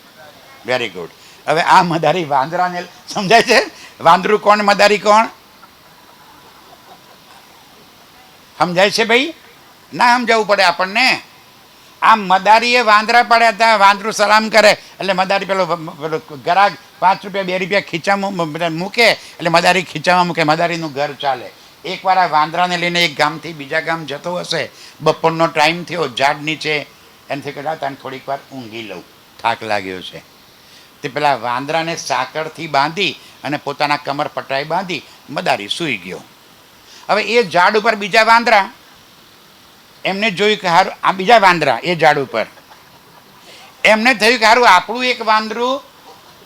Very good. હવે આ મદારી વાંદરાને સમજાય છે? વાંદરું કોણ, મદારી કોણ? સમજાય છે ભાઈ? ના સમજાવવું પડે આપણને. આ મદારીએ વાંદરા પાડ્યા હતા, વાંદરું સલામ કરે એટલે મદારી પેલો ગરાગ 5 રૂપિયા 2 રૂપિયા ખીચામાં મૂકે એટલે મદારી ખીચામાં મૂકે, મદારીનું ઘર ચાલે. એકવાર આ વાંદરાને લઈને એક ગામથી બીજા ગામ જતો હશે, બપોરનો ટાઈમ થયો, ઝાડ નીચે એનાથી કહેતા તને થોડીક વાર ઊંઘી લઉં, થાક લાગ્યો છે. તે પેલા વાંદરાને સાંકળથી બાંધી અને પોતાના કમર પટાઈ બાંધી મદારી સૂઈ ગયો. હવે એ ઝાડ ઉપર બીજા વાંદરા, એમને જોયું કે હારું આ બીજા વાંદરા એ ઝાડ ઉપર, એમને થયું કે હારું આપણું એક વાંદરું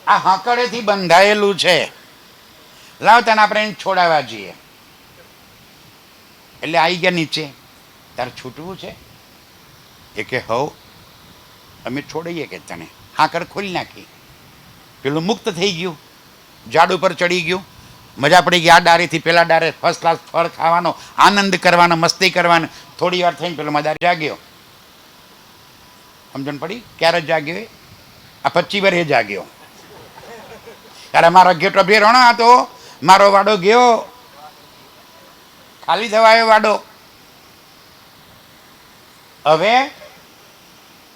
આ હંકડેથી બંધાયેલું છે, લાવ તને આપણે એને છોડાવવા જઈએ. એટલે આવી ગયા નીચે. તારે છૂટવું છે? એ કે હવ અમે છોડીએ કે તને. હાંકડ ખોલી નાખી. પેલું મુક્ત થઈ ગયું, ઝાડ ઉપર ચડી ગયું, મજા પડી ગઈ. આ ડારેથી પેલા ડારે ફર્સ્ટ ક્લાસ ફળ ખાવાનો, આનંદ કરવાનો, મસ્તી કરવાનો. થોડી વાર થઈને પેલો મદાર જાગ્યો. સમજણ પડી? ક્યારે જાગ્યો? આ 25 વાર એ જાગ્યો. ત્યારે મારો ગેટો ભેરણો હતો, મારો વાડો ગયો, ખાલી થવાયો વાડો. હવે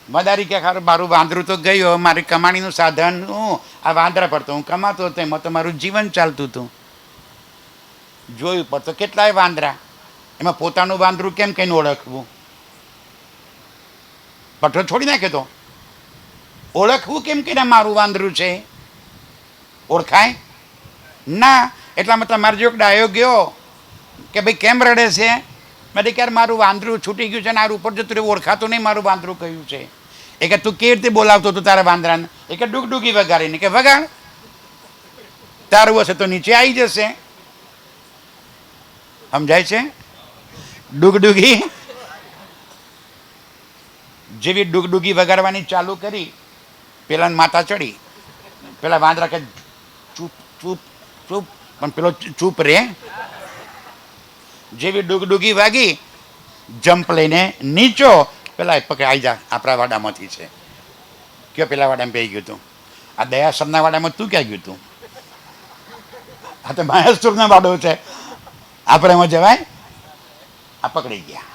મદારી કે ખારું મારું વાંદરું તો ગયું, મારી કમાણીનું સાધન હું આ વાંદરા પર તો હું કમાતો હતો, એમાં તો મારું જીવન ચાલતું હતું. જોયું પર તો કેટલાય વાંદરા, એમાં પોતાનું વાંદરું કેમ કઈને ઓળખવું? પઠો છોડી નાખ્યો તો ઓળખવું કેમ કે મારું વાંદરું છે? ઓળખાય ના. એટલા મતલબ મારે જો એક ડાયો ગયો કે ભાઈ કેમ રડે છે? મેં ક્યારે મારું વાંદરું છૂટી ગયું છે ને આ ઉપર જતું રહ્યું, ઓળખાતું નહીં મારું વાંદરું કયું છે. એ કે તું કેવી રીતે બોલાવતો તું તારા વાંદરાને? એ કે ડુગડુગી વગાડીને. કે વગાડ, તારું હશે તો નીચે આવી જશે. સમજાય છે? ડુગડુગી જેવી ડુગડુગી વગાડવાની ચાલુ કરી, પેલા માતા ચડી, પેલા વાંદરા કે ચૂપ ચૂપ ચૂપ, પણ પેલો ચૂપ રે. જેવી ડુગડુગી વાગી, જમ્પ લઈને નીચો, પેલા પકડ આવી જા, આપણા વાડામાંથી છે. કયો પેલા વાડામાં પઈ ગયું તું? આ દયાસરના વાડામાં તું ક્યાં ગયું તું? આ તો મહેશપુરના વાડો છે, આપણે એમાં જવાય? આ પકડી ગયા.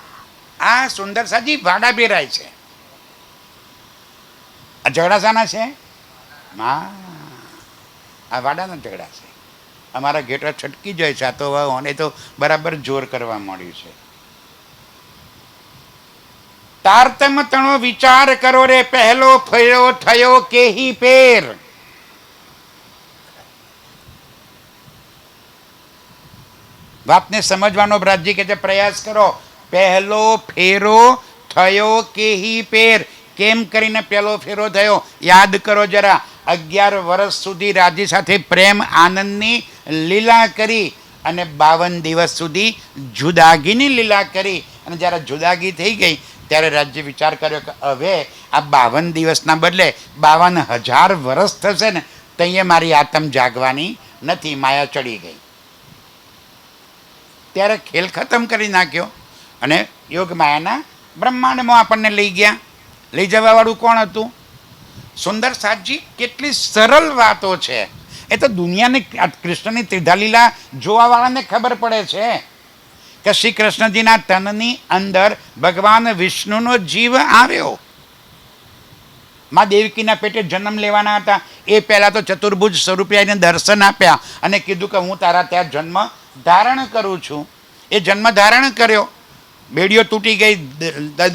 આ સુંદર સાજી વાડા બેરાય છે. આ ઝઘડા શાના છે? આ વાડાના ઝઘડા છે. અમારા ગેટો છટકી જાય છે. આ તો અને તો બરાબર જોર કરવા મળ્યું છે. તારતમ તણો વિચાર કરો રે, પહેલો ફેરો થયો કેહી પેર. વાતને સમજવાનો બ્રાજી કે પ્રયાસ કરો. પહેલો ફેરો થયો કેહી પેર. કેમ કરીને પહેલો ફેરો થયો? યાદ કરો જરા. 11 વર્ષ સુધી રાજી સાથે પ્રેમ આનંદની લીલા કરી અને 52 દિવસ સુધી જુદાગીની લીલા કરી. અને જ્યારે જુદાગી થઈ ગઈ ત્યારે રાજ્ય વિચાર કર્યો કે હવે આ 52 દિવસના બદલે 52,000 વર્ષ થશે ને ત્યાં મારી આત્મ જાગવાની નથી. માયા ચડી ગઈ. ત્યારે ખેલ ખતમ કરી નાખ્યો અને યોગ માયાના બ્રહ્માંડમાં આપણને લઈ ગયા. લઈ જવાવાળું કોણ હતું? સુંદર સાજી. કેટલી સરળ વાતો છે. એ તો દુનિયાને કૃષ્ણની ત્રિધા લીલા જોવાવાળાને ખબર પડે છે કે શ્રી કૃષ્ણજીના તનની અંદર ભગવાન વિષ્ણુનો જીવ આવ્યો. મા દેવકીના પેટે જન્મ લેવાના હતા એ પહેલાં તો ચતુર્ભુજ સ્વરૂપે આવીને દર્શન આપ્યા અને કીધું કે હું તારા ત્યાં જન્મ ધારણ કરું છું. એ જન્મ ધારણ કર્યો. બેડીઓ તૂટી ગઈ,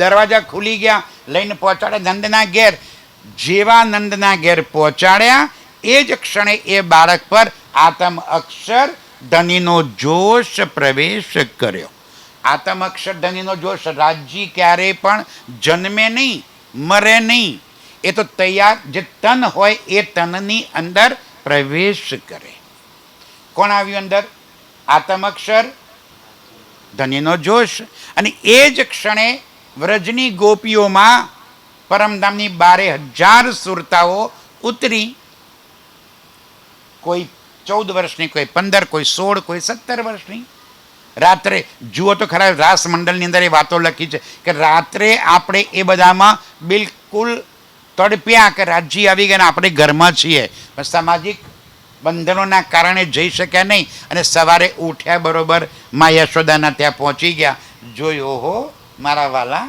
દરવાજા ખુલી ગયા, લઈને પહોંચાડ્યા નંદના ઘેર. જેવા નંદના ઘેર પહોંચાડ્યા એ જ ક્ષણે એ બાળક પર આતમ અક્ષર ધનીનો જોશ પ્રવેશ કર્યો. આતમ અક્ષર ધનીનો જોશ. રાજજી ક્યારેય પણ જન્મે નહીં, મરે નહીં. એ તો તૈયાર જે તન હોય એ તનની અંદર પ્રવેશ કરે. કોણ આવ્યું અંદર? આતમ અક્ષર ધનીનો જોશ. અને એ જ ક્ષણે વ્રજની ગોપીઓમાં પરમધામની 12,000 સુરતાઓ ઉતરી. કોઈ 14 વર્ષની, કોઈ 15, કોઈ 16, કોઈ 17 વર્ષની. રાત્રે જુઓ તો ખરા, રાસ મંડળની અંદર એ વાતો લખી છે કે રાત્રે આપણે એ બધામાં બિલકુલ તડપ્યા કે રાજજી આવી ગયા, આપણે ઘરમાં છીએ, પણ સામાજિક બંધનોના કારણે જઈ શક્યા નહીં. અને સવારે ઉઠ્યા બરોબર મા યશોદાના ત્યાં પહોંચી ગયા. જોયો હો મારા વાલા,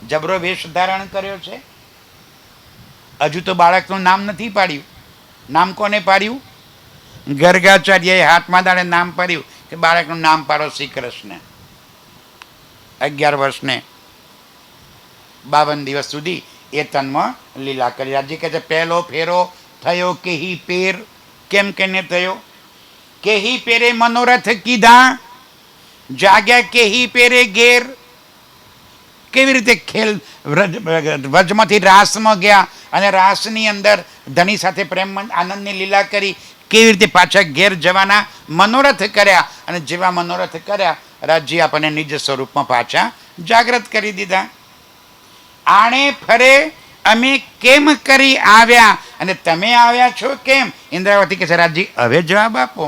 જબરો વેશ ધારણ કર્યો છે. હજુ તો બાળકનું નામ નથી પાડ્યું. નામ કોને પાડ્યું? ગર્ગાચાર્યએ હાથમાં દાડે નામ પાડ્યું કે બાળકનું નામ પાડો શ્રી કૃષ્ણ. 11 વર્ષને 52 દિવસ સુધી એ તનમાં લીલા કરી. રાજજી કહે છે પહેલો ફેરો થયો કેહી પેર. કેમ કેને થયો? કેહી પેરે મનોરથ કીધા, જાગ્યા કેહી પેરે ઘેર. કેવી રીતે ખેલ વ્રજમાંથી રાસમાં ગયા અને રાસની અંદર ધણી સાથે પ્રેમ આનંદની લીલા કરી. કેવી રીતે પાછા ઘેર જવાના મનોરથ કર્યા. અને જેવા મનોરથ કર્યા રાજજી આપણને નિજ સ્વરૂપમાં પાછા જાગૃત કરી દીધા. આણે ફરે અમે કેમ કરી આવ્યા અને તમે આવ્યા છો કેમ? ઇન્દ્રાવતી કહે છે રાજજી હવે જવાબ આપો.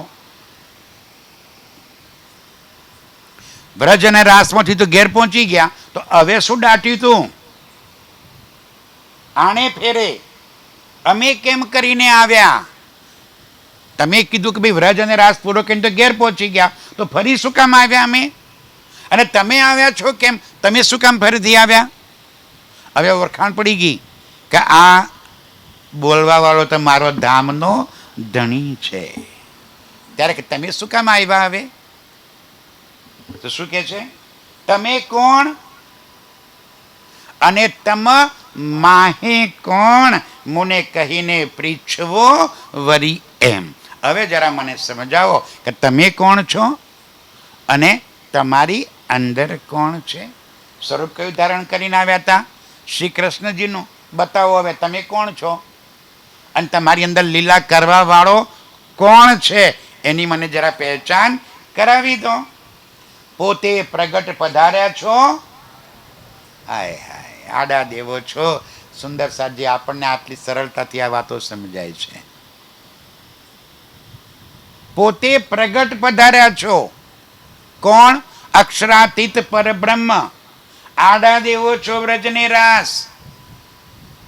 વ્રજ અને રાસમાંથી તો ઘેર પહોંચી ગયા, તો હવે શું દાટ્યું તું? આણે ફેરે અમે કેમ કરીને આવ્યા? તમે કીધું કે ભાઈ વ્રજ અને રાસ પૂરો કરીને તો ઘેર પહોંચી ગયા, તો ફરી શું કામ આવ્યા અમે? અને તમે આવ્યા છો કેમ? તમે શું કામ ફરીથી આવ્યા? હવે ઓળખાણ પડી ગઈ કે આ બોલવાવાળો તો મારો ધામનો ધણી છે. ત્યારે કે તમે શું કામ આવ્યા? હવે તો શું કે છે? તમે કોણ અને તમ માહે કોણ મુને કહીને પૃચ્છવો વરી એમ. હવે જરા મને સમજાવો કે તમે કોણ છો અને તમારી અંદર કોણ છે? સ્વરૂપ કયું ધારણ કરીને આવ્યા હતા? શ્રી કૃષ્ણજીનું. બતાવો હવે તમે કોણ છો અને તમારી અંદર લીલા કરવા વાળો કોણ છે એની મને જરા પહેચાન કરાવી દો. પોતે પ્રગટ પધાર્યા છો. હાય હાય, આડા દેવો છો. સુંદર સાજી, આપણને આટલી સરળતાથી આ વાતો સમજાય છે. પોતે પ્રગટ પધાર્યા છો. કોણ? અક્ષરાતીત પરબ્રહ્મ. આડા દેવો છો વ્રજને રાસ.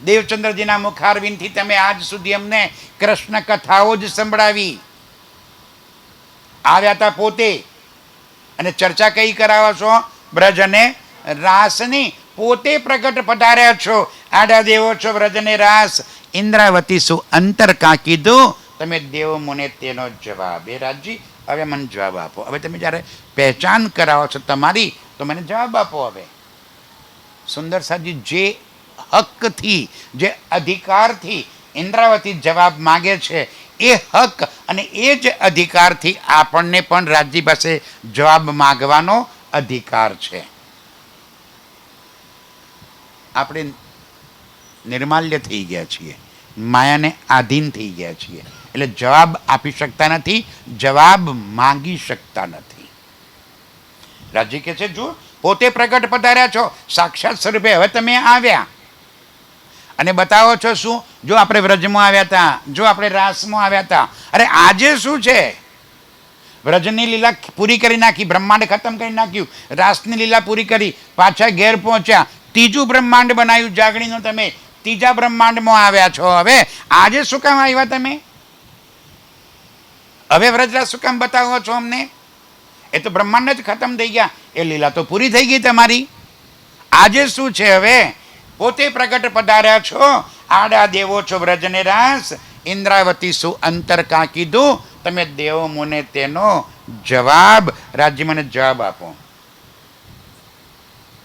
દેવચંદ્રજીના મુખારવિંદથી તમે આજ સુધી અમને કૃષ્ણ કથાઓ જ સંભળાવી. આવ્યા હતા પોતે અને ચર્ચા કઈ કરાવો છો? બ્રજ અને રાસની. પોતે પ્રગટ પધાર્યા છો. આડા દેવો છો વ્રજને રાસ. ઇન્દ્રાવતી શું અંતર કાં કીધું? તમે દેવ મુને તેનો જવાબ. એ રાજજી હવે મને જવાબ આપો. હવે તમે જ્યારે પહેચાન કરાવો છો તમારી, તો મને જવાબ આપો. હવે સુંદર સાજી, જે હકથી, જે અધિકારથી ઇન્દ્રાવતી જવાબ માગે છે, એ હક અને એ જ અધિકારથી આપણને પણ રાજ્ય પાસે જવાબ માગવાનો અધિકાર છે. આપણે નિર્માલ્ય થઈ ગયા છીએ, માયાને આધીન થઈ ગયા છીએ, એટલે જવાબ આપી શકતા નથી, જવાબ માંગી શકતા નથી. રાજ્ય કે છે જો પોતે પ્રગટ પધાર્યા છો સાક્ષાત સ્વરૂપે. હવે તમે આવ્યા અને બતાવો છો શું? જો આપણે વ્રજમાં આવ્યા હતા, જો આપણે રાસમાં આવ્યા હતા. અરે આજે શું છે? વ્રજની લીલા પૂરી કરી નાખી, બ્રહ્માંડ ખતમ કરી નાખ્યું, રાસની લીલા પૂરી કરી, પાછા ઘેર પહોંચ્યા, ત્રીજું બ્રહ્માંડ બનાવ્યું જાગણીનું. તમે ત્રીજા બ્રહ્માંડમાં આવ્યા છો. હવે આજે શું કામ આવ્યા તમે? હવે વ્રજરાસ શું કામ બતાવો છો અમને? એ તો બ્રહ્માંડ જ ખતમ થઈ ગયા, એ લીલા તો પૂરી થઈ ગઈ તમારી. આજે શું છે? હવે પોતે પ્રગટ પધાર્યા છો. આડા દેવો છો વ્રજને રાસ. ઇન્દ્રાવતી શું અંતર કાં કીધું? તમે દેવ મુને તેનો જવાબ. રાજ્ય મને જવાબ આપો.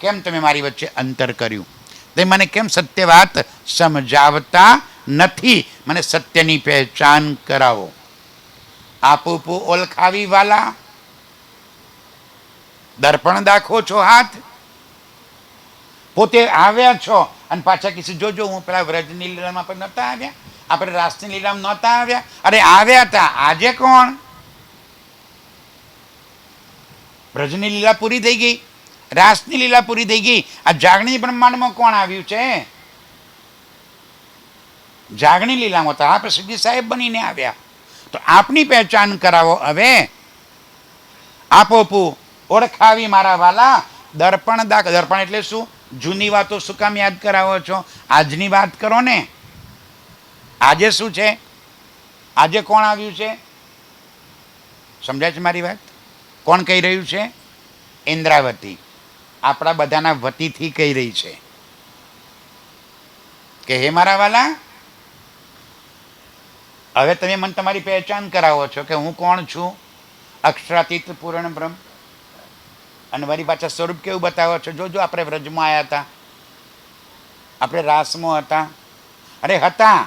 કેમ તમે મારી વચ્ચે અંતર કર્યું? તે મને કેમ સત્ય વાત સમજાવતા નથી? મને સત્યની પહેચાન કરાવો. આપુપુ ઓળખાવી વાલા. દર્પણ દાખો છો હાથ. પોતે આવ્યા છો અને પાછા કીધું જોજો હું પેલા વ્રજની લીલામાં પણ નહોતા આવ્યા, આપણે રાસની લીલામાં નહોતા આવ્યા. અરે આવ્યા હતા. આજે કોણ? વ્રજની લીલા પૂરી થઈ ગઈ, રાસની લીલા પૂરી થઈ ગઈ. આ જાગણી બ્રહ્માંડમાં કોણ આવ્યું છે? જાગણી લીલામાં તો આપ સિદ્ધિ સાહેબ બનીને આવ્યા. તો આપની પહેચાન કરાવો. હવે આપોપુ ઓળખાવી મારા વાલા. દર્પણ દાખ. દર્પણ એટલે શું? જૂની વાતો શું કામ યાદ કરાવો છો? આજની વાત કરો ને. આજે શું છે? આજે કોણ આવ્યું છે? સમજાય છે મારી વાત? કોણ કહી રહ્યું છે? ઇન્દ્રાવતી આપણા બધાના વતીથી કહી રહી છે કે હે મારા વાલા, હવે તમે મને તમારી પહેચાન કરાવો છો કે હું કોણ છું? અક્ષરાતીત પૂર્ણ બ્રહ્મ. અને વળી પાછા સ્વરૂપ કેવું બતાવો છો? જોજો આપણે વ્રજમાં આવ્યા હતા, આપણે રાસમાં હતા. અરે હતા,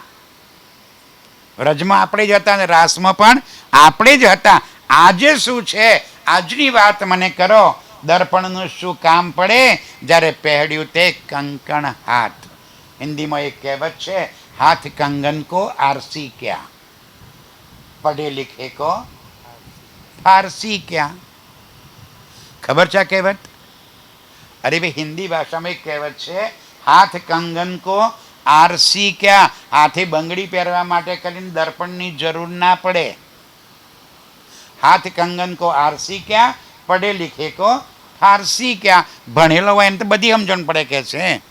વ્રજમાં આપણે જ હતા અને રાસમાં પણ આપણે જ હતા. આજે શું છે? આજની વાત મને કરો. દર્પણનું શું કામ પડે જ્યારે પહેર્યું તે કંકણ હાથ? હિન્દીમાં એક કહેવત છે, હાથ કંગન કો આરસી ક્યાં, પઢે લિખે કો ફારસી ક્યાં. ખબર છે આ કહેવત? અરે ભાઈ, હિન્દી ભાષામાં એક કહેવત છે, હાથ કંગન કો આરસી ક્યાં. હાથે બંગડી પહેરવા માટે કરીને દર્પણની જરૂર ના પડે. હાથ કંગન કો આરસી ક્યાં, પઢે લિખે કો ફારસી ક્યાં. ભણેલો હોય એને તો બધી સમજણ પડે કે છે.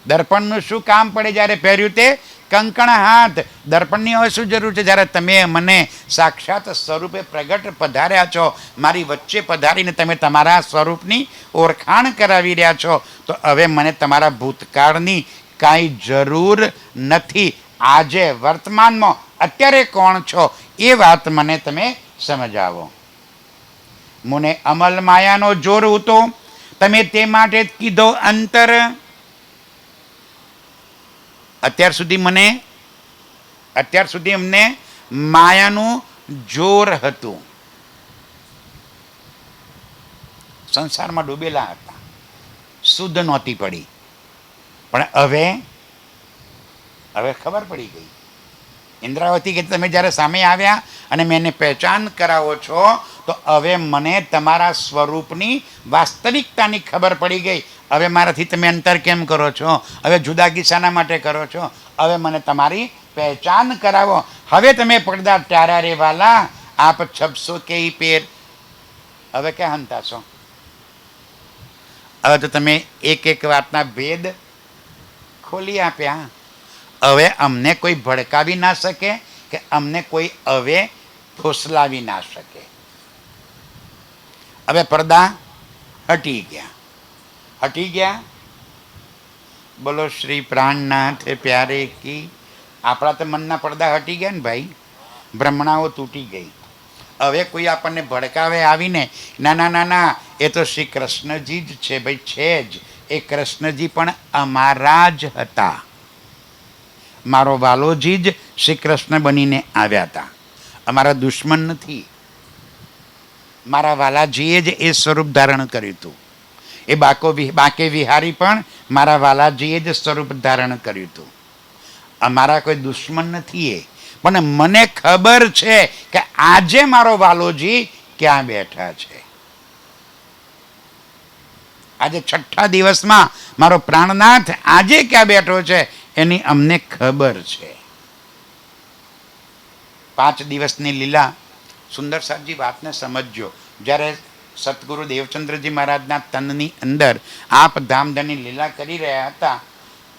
દર્પણનું શું કામ પડે જ્યારે પહેર્યું તે કંકણ હાથ? દર્પણની હવે શું જરૂર છે? જ્યારે તમે મને સાક્ષાત સ્વરૂપે પ્રગટ પધાર્યા છો, મારી વચ્ચે પધારીને તમે તમારા સ્વરૂપની ઓળખાણ કરાવી રહ્યા છો, તો હવે મને તમારા ભૂતકાળની કાંઈ જરૂર નથી. આજે વર્તમાનમાં અત્યારે કોણ છો એ વાત મને તમે સમજાવો. મુને અમલ માયાનો જોર હતો, તમે તે માટે જ કીધો અંતર. અત્યાર સુધી અમને માયાનું જોર હતું, સંસારમાં ડૂબેલા હતા, શુદ્ધ નહોતી પડી. પણ હવે ખબર પડી ગઈ. ઇન્દ્રાવતી કે તમે જ્યારે સામે આવ્યા અને મેં એને પહેચાન કરાવો છો, તો હવે મને તમારા સ્વરૂપની વાસ્તવિકતાની ખબર પડી ગઈ. હવે મારાથી તમે અંતર કેમ કરો છો? હવે જુદા કિસ્સાના માટે કરો છો? હવે મને તમારી પહેચાન કરાવો. હવે તમે પડદા ટારા રે વાલા, આપ છપસો કે પેર. હવે ક્યાં હંતાશો? હવે તો તમે એક વાતના ભેદ ખોલી આપ્યા. હવે અમને કોઈ ભડકાવી ના શકે, કે અમને કોઈ હવે ફોસલાવી ના શકે. હવે પડદા હટી ગયા. બોલો શ્રી પ્રાણનાથ પ્યારે કી. આપણા તો મનના પડદા હટી ગયા ને ભાઈ, ભ્રમણાઓ તૂટી ગઈ. હવે કોઈ આપણને ભડકાવે આવીને, ના, એ તો શ્રી કૃષ્ણજી જ છે ભાઈ, છે જ. એ કૃષ્ણજી પણ અમારા જ હતા. મારો વાલોજી જ શ્રી કૃષ્ણ બનીને આવ્યા હતા, અમારા દુશ્મન નથી. મારા વાલાજીએ જ એ સ્વરૂપ ધારણ કર્યું હતું. એ બાકે વિહારી પણ મારા વાલાજીએ જ સ્વરૂપ ધારણ કર્યું હતું. અમારા કોઈ દુશ્મન નથી એ. પણ મને ખબર છે કે આજે મારો વાલોજી ક્યાં બેઠા છે. આજે છઠ્ઠા દિવસમાં મારો પ્રાણનાથ આજે ક્યાં બેઠો છે એની અમને ખબર છે. 5 દિવસની લીલા. સુંદર સાહેબજી વાતને સમજજો. જ્યારે સતગુરુ દેવચંદ્રજી મહારાજના તનની અંદર આપ ધામધની લીલા કરી રહ્યા હતા,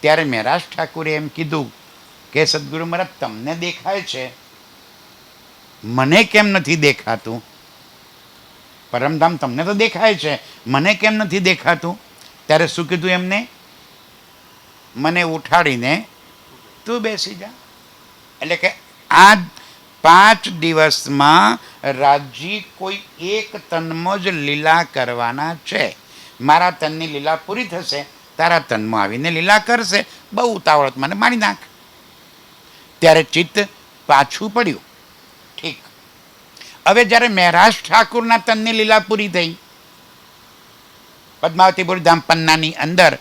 ત્યારે મહેરાજ ઠાકુરે એમ કીધું કે સદગુરુ મહારાજ તમને દેખાય છે, મને કેમ નથી દેખાતું? પરમધામ તમને તો દેખાય છે, મને કેમ નથી દેખાતું? ત્યારે શું કીધું એમને? મને ઉઠાડીને તું બેસી જા. એટલે કે આ 5 દિવસમાં રાજી કોઈ એક તનમાં જ લીલા કરવાના છે. મારા તનની લીલા પૂરી થશે, તારા તનમાં આવીને લીલા કરશે. બહુ ઉતાવળત મને મારી નાખ. ત્યારે ચિત્ત પાછું પડ્યું. ઠીક. હવે જ્યારે મહેરાજ ઠાકુરના તનની લીલા પૂરી થઈ પદ્માવતીપુર ધામ પન્નાની અંદર,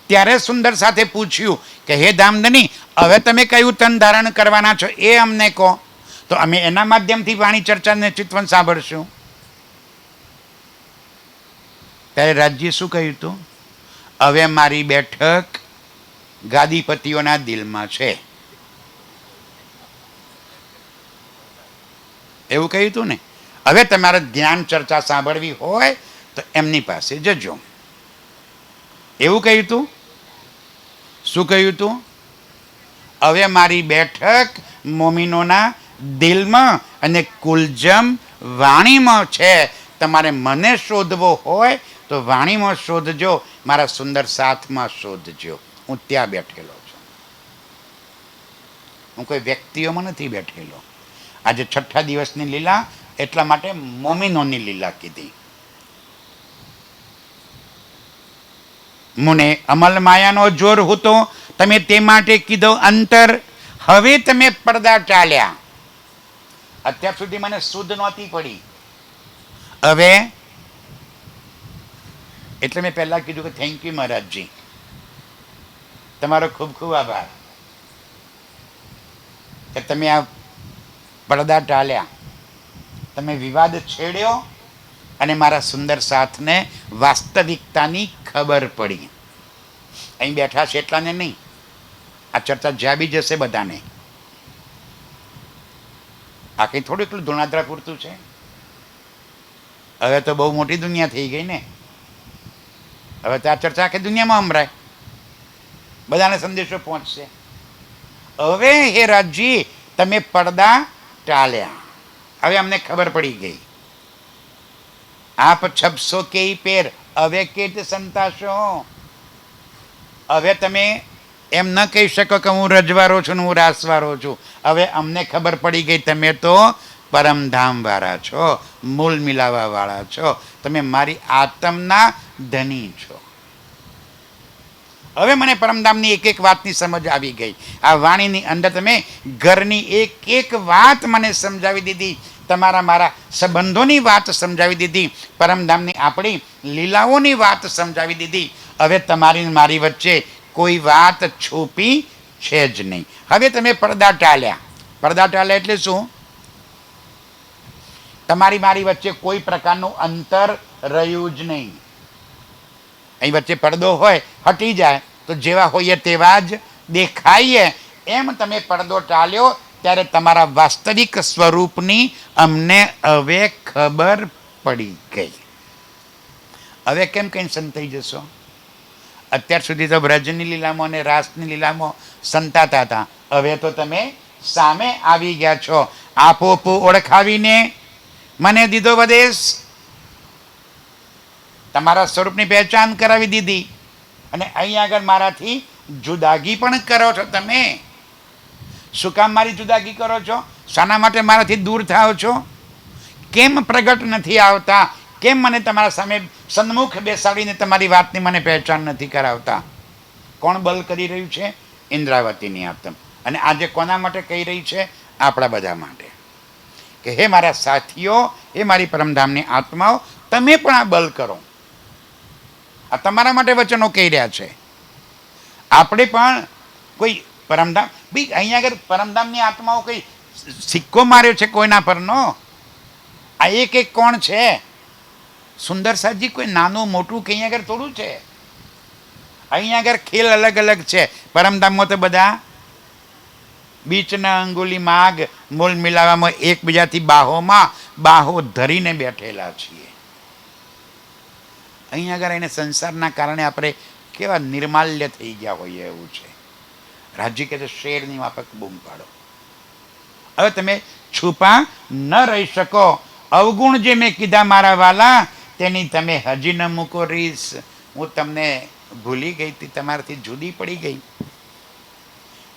ત્યારે સુંદર સાથે પૂછ્યું કે હે ધામધની, હવે તમે કયું તન ધારણ કરવાના છો એ અમને કહો, તો અમે એના માધ્યમથી વાણી ચર્ચાને ચિંતવન સાંભળશું. ત્યારે રાજ્યે શું કહ્યું હતું? હવે મારી બેઠક ગાદીપતિઓના દિલમાં છે, એવું કહ્યું હતું ને. હવે તમારે જ્ઞાન ચર્ચા સાંભળવી હોય તો એમની પાસે જજો, એવું કહ્યું હતું. શું કહ્યું હતું? હવે મારી બેઠક મોમીનોના દિલમાં અને કુલજમ વાણીમાં છે. તમારે મને શોધવો હોય તો વાણીમાં શોધજો, મારા સુંદર સાથમાં શોધજો. હું ત્યાં બેઠેલો છું, હું કોઈ વ્યક્તિઓમાં નથી બેઠેલો. આજે છઠ્ઠા દિવસની લીલા એટલા માટે મોમીનોની લીલા કીધી. મુને અમલ માયાનો જોર હતો, તમે તે માટે કીધો અંતર. હવે તમે પડદા ચાલ્યા. અત્યાર સુધી મને શુદ્ધ નહોતી પડી. હવે એટલે મેં પહેલા કીધું કે થેન્ક યુ મહારાજજી, તમારો ખૂબ ખૂબ આભાર કે તમે આ પડદા ટાળ્યા, તમે વિવાદ છેડ્યો અને મારા સુંદર સાથને વાસ્તવિકતાની ખબર પડી. અહીં બેઠા છે એટલાને નહીં, આ ચર્ચા જ્યાં બી જશે બધાને. આ કંઈ થોડું એટલું ધુણાદ્રા પૂરતું છે. હવે તો બહુ મોટી દુનિયા થઈ ગઈ ને. હવે તો આ ચર્ચા આખી દુનિયામાં સંભળાય, બધાને સંદેશો પહોંચશે. હવે હે રાજજી, તમે પડદા ટાળ્યા. હવે અમને ખબર પડી ગઈ. આપ છપસો કે પેર, હવે કેટ સંતાશો. હવે તમે એમ ન કહી શકો કે હું રજવારો છું ને હું રાસવારો છું. હવે અમને ખબર પડી ગઈ, તમે તો પરમધામવાળા છો, મૂળ મિલાવાવાળા છો, તમે મારી આત્મના ધની છો. હવે મને પરમધામની એક એક વાતની સમજ આવી ગઈ. આ વાણીની અંદર તમે ઘરની એક એક વાત મને સમજાવી દીધી, તમારા મારા સંબંધોની વાત સમજાવી દીધી, પરમધામની આપણી લીલાઓની વાત સમજાવી દીધી. હવે તમારી મારી વચ્ચે કોઈ વાત છુપી છે જ નહીં. હવે તમે પડદા ટાળ્યા. પડદા ટાળ્યા એટલે શું? તમારી મારી વચ્ચે કોઈ પ્રકારનું અંતર રહ્યું જ નહીં. અહીં વચ્ચે પડદો હોય, હટી જાય તો જેવા હોઈએ તેવા જ દેખાઈએ. એમ તમે પડદો ટાળ્યો ત્યારે તમારા વાસ્તવિક સ્વરૂપની અમને હવે ખબર પડી ગઈ. હવે કેમ કઈ સંતાઈ જશો? અત્યાર સુધી તો બ્રજની લીલામાં અને રાસની લીલામાં સંતાતા હતા. હવે તો તમે સામે આવી ગયા છો. આપોપો ઓળખાવીને મને દીધો વદેશ, તમારા સ્વરૂપની પહેચાન કરાવી દીધી, અને અહીં આગળ મારાથી જુદાગી પણ કરો છો. તમે શું કામ મારી જુદાગી કરો છો? શાના માટે મારાથી દૂર થાઓ છો? કેમ પ્રગટ નથી આવતા? કેમ મને તમારા સામે સન્મુખ બેસાડીને તમારી વાતની મને પહેચાન નથી કરાવતા? કોણ બલ કરી રહ્યું છે? ઇન્દ્રાવતીની આત્મ. અને આજે કોના માટે કહી રહી છે? આપણા બધા માટે. કે હે મારા સાથીઓ, હે મારી પરમધામની આત્માઓ, તમે પણ આ બલ કરો. આ તમારા માટે વચનો કહી રહ્યા છે. આપણે પણ કોઈ પરમધામ, ભાઈ અહીંયા આગળ પરમધામની આત્માઓ કઈ સિક્કો માર્યો છે કોઈના પરનો? આ એક એક કોણ છે? સુંદર સાજી કોઈ નાનું મોટું કે અહીંયા આગળ થોડું છે. અહીંયા આગળ ખેલ અલગ અલગ છે. પરમધામમાં તો બધા બીચના અંગુલી માગ મોલ મિલાવામાં એકબીજાથી બાહોમાં બાહો ધરીને બેઠેલા છીએ. અહીં આગળ એને સંસારના કારણે આપણે કેવા નિર્માલ્ય થઈ ગયા હોઈએ એવું છે. રાજી કહે છે શેરની માફક બૂમ પાડો. હવે તમે છુપા ન રહી શકો. અવગુણ જે મેં કીધા મારા વાલા, તેની તમે હજી ન મૂકો રીસ. હું તમને ભૂલી ગઈ હતી, તમારાથી જુદી પડી ગઈ.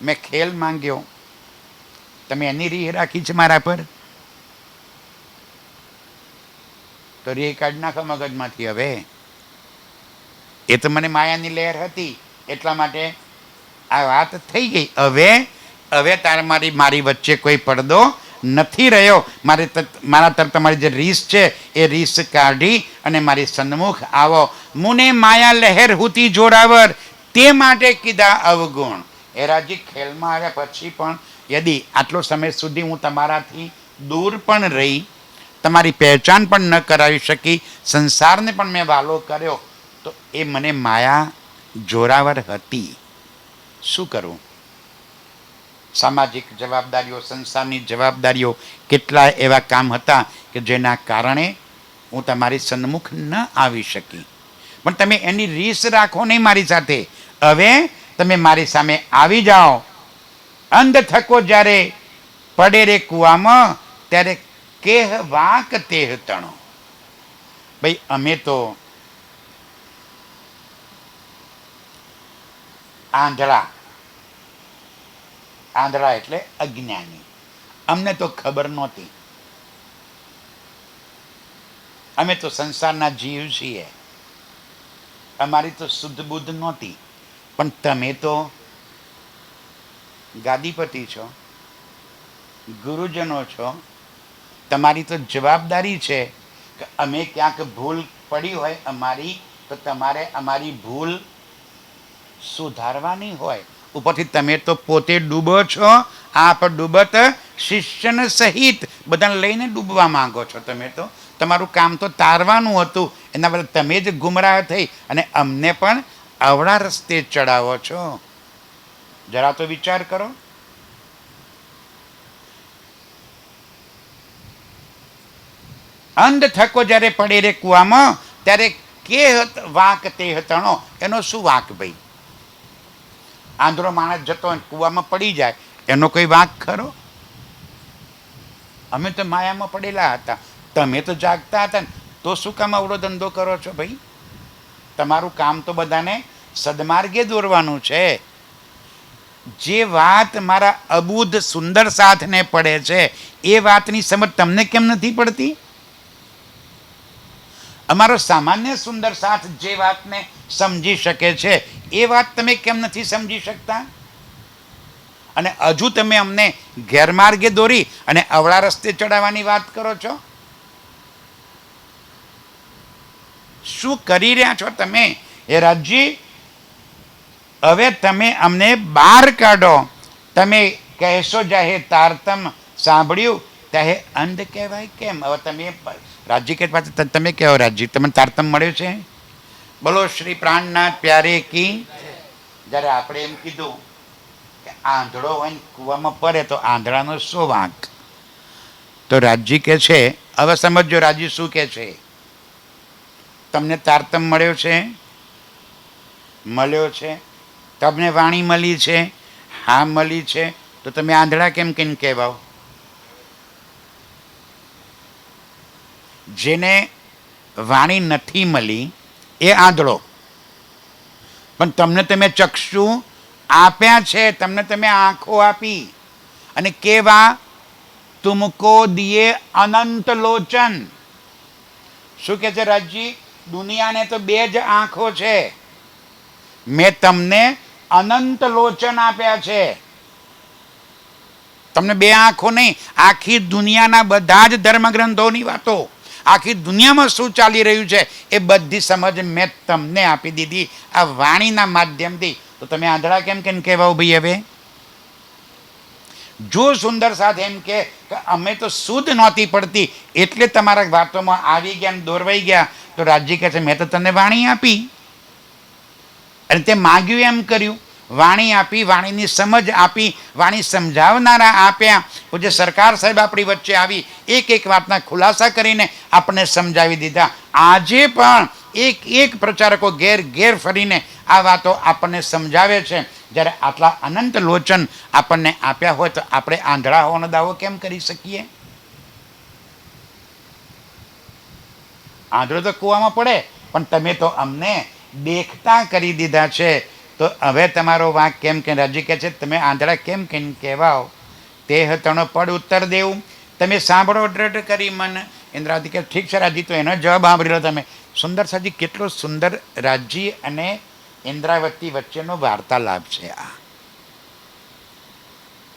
મેં ખેલ માંગ્યો, તમે એની રીહ રાખી છે મારા પર, તો રીહ કાઢી નાખો મગજમાંથી. હવે એ તો મને માયાની લહેર હતી એટલા માટે આ વાત થઈ ગઈ. હવે તારે મારી વચ્ચે કોઈ પડદો નથી રહ્યો. મારા તરફ તમારી જે રીસ છે એ રીસ કાઢી અને મારી સન્મુખ આવો. મુને માયા લહેર હુતી જોરાવર, તે માટે કીધા અવગુણ. એ રાજી ખેલમાં આવ્યા પછી પણ યદિ આટલો સમય સુધી હું તમારાથી દૂર પણ રહી, તમારી પહેચાન પણ ન કરાવી શકી, સંસારને પણ મેં વાલો કર્યો, તો એ મને માયા જોરાવર હતી. શું કરું? સામાજિક જવાબદારીઓ, સંસારની જવાબદારીઓ, કેટલાય એવા કામ હતા કે જેના કારણે હું તમારી સન્મુખ ન આવી શકી. પણ તમે એની રીસ રાખો નહીં મારી સાથે. હવે તમે મારી સામે આવી જાઓ. અંધ થકો જ્યારે પડે રે કૂવામાં, ત્યારે કેહ વાંક તેહ તણો. ભાઈ અમે તો આંધળા એટલે અજ્ઞાની. અમને તો ખબર નહોતી. અમે તો સંસારના જીવ છીએ. અમારી તો શુદ્ધ બુદ્ધ નહોતી. પણ તમે તો ગાદીપતિ છો, ગુરુજનો છો. તમારી તો જવાબદારી છે કે અમે ક્યાંક ભૂલ પડી હોય અમારી, તો તમારે અમારી ભૂલ સુધારવાની હોય. ઉપરથી તમે તો પોતે ડૂબો છો. આપ ડૂબત શિષ્યન સહિત બધાને લઈને ડૂબવા માંગો છો. તમે તો તમારું કામ તો તારવાનું હતું, એના બદલે તમે જ ગુમરાહ થઈ અને અમને પણ અવળા રસ્તે ચડાવો છો. જરા તો વિચાર કરો. અંધ થકો જ્યારે પડે રે કૂવામાં, ત્યારે કે વાંક તે તણો. એનો શું વાંક ભાઈ? આંધળો માણસ જતો કૂવામાં પડી જાય, એનો કોઈ વાંક ખરો? અમે તો માયામાં પડેલા હતા, તમે તો જાગતા હતા ને, તો શું કામ અવળો ધંધો કરો છો ભાઈ? તમારું કામ તો બધાને સદમાર્ગે દોરવાનું છે. જે વાત મારા અબુધ સુંદર સાથને પડે છે એ વાતની સમજ તમને કેમ નથી પડતી? અમારો સામાન્ય સુંદર સાથ જે વાતને સમજી શકે છે એ વાત તમે કેમ નથી સમજી શકતા? અને હજુ તમે અમને ગેરમાર્ગે દોરી અને અવળા રસ્તે ચડાવવાની વાત કરો છો. શું કરી રહ્યા છો તમે? એ રાજજી, હવે તમે અમને બહાર કાઢો. તમે કહેશો જાહે તારતમ સાંભળ્યું તાહે અંધ કહેવાય કેમ? હવે તમે રાજજી કે પાછળ તમે કહો રાજજી, તમને તારતમ મળ્યો છે? બોલો શ્રી પ્રાણનાથ પ્યારે કી. જ્યારે આપણે એમ કીધું કે આંધળો હોય ને કૂવામાં પડે તો આંધળાનો શું વાંક? તો રાજજી કે છે, હવે સમજો રાજજી શું કે છે. તમને તારતમ મળ્યો છે? મળ્યો છે. તમને વાણી મળી છે? હા મળી છે. તો તમે આંધળા કેમ કેમ કહેવાઓ? જેને વાણી નથી મળી એ આંધળો, પણ તમને તમે ચક્ષુ આપ્યા છે, તમને તમે આંખો આપી. અને કેવા? તુમકો દિયે અનંત લોચન. શું કે છે રાજજી? દુનિયાને તો બે જ આંખો છે, મેં તમને અનંત લોચન આપ્યા છે. તમને બે આંખો નહીં, આખી દુનિયાના બધા જ ધર્મગ્રંથોની વાતો, આખી દુનિયામાં શું ચાલી રહ્યું છે એ બધી સમજ મેં તમને આપી દીધી આ વાણીના માધ્યમથી. તો તમે આંધળા કેમ કેમ કહેવાઓ ભાઈ? હવે જો સુંદર સાથે એમ કે અમે તો શુદ્ધ નહોતી પડતી એટલે તમારા વાતોમાં આવી ગયા ને દોરવાઈ ગયા. તો રાજજી કહે છે મેં તો તને વાણી આપી અને તે માગ્યું એમ કર્યું. વાણી આપી, વાણીની સમજ આપી, વાણી સમજાવનારા આપ્યા. પૂજ્ય સરકાર સાહેબ આપણી વચ્ચે આવી એક એક વાતના ખુલાસા કરીને આપણને સમજાવી દીધા. આજે પણ એક એક પ્રચારકો ઘેર ઘેર ફરીને આ વાતો આપણને સમજાવે છે. જ્યારે આટલા અનંત લોચન આપણને આપ્યા હોય તો આપણે આંધળા હોવાનો દાવો કેમ કરી શકીએ? આંધળો તો કૂવામાં પડે, પણ તમે તો અમને દેખતા કરી દીધા છે. તો હવે તમારો વાંક કેમ કે રાજી કહે છે તમે આંધળા કેમ કેમ કહેવાઓ? તે તણો પડ ઉત્તર દેવું. તમે સાંભળો દ્રઢ કરી મન. ઇન્દ્રાવતી કે ઠીક છે રાજજી, તો એનો જવાબ સાંભળી લો તમે. સુંદર સાજી, કેટલો સુંદર રાજજી અને ઇન્દ્રાવતી વચ્ચેનો વાર્તાલાપ છે આ.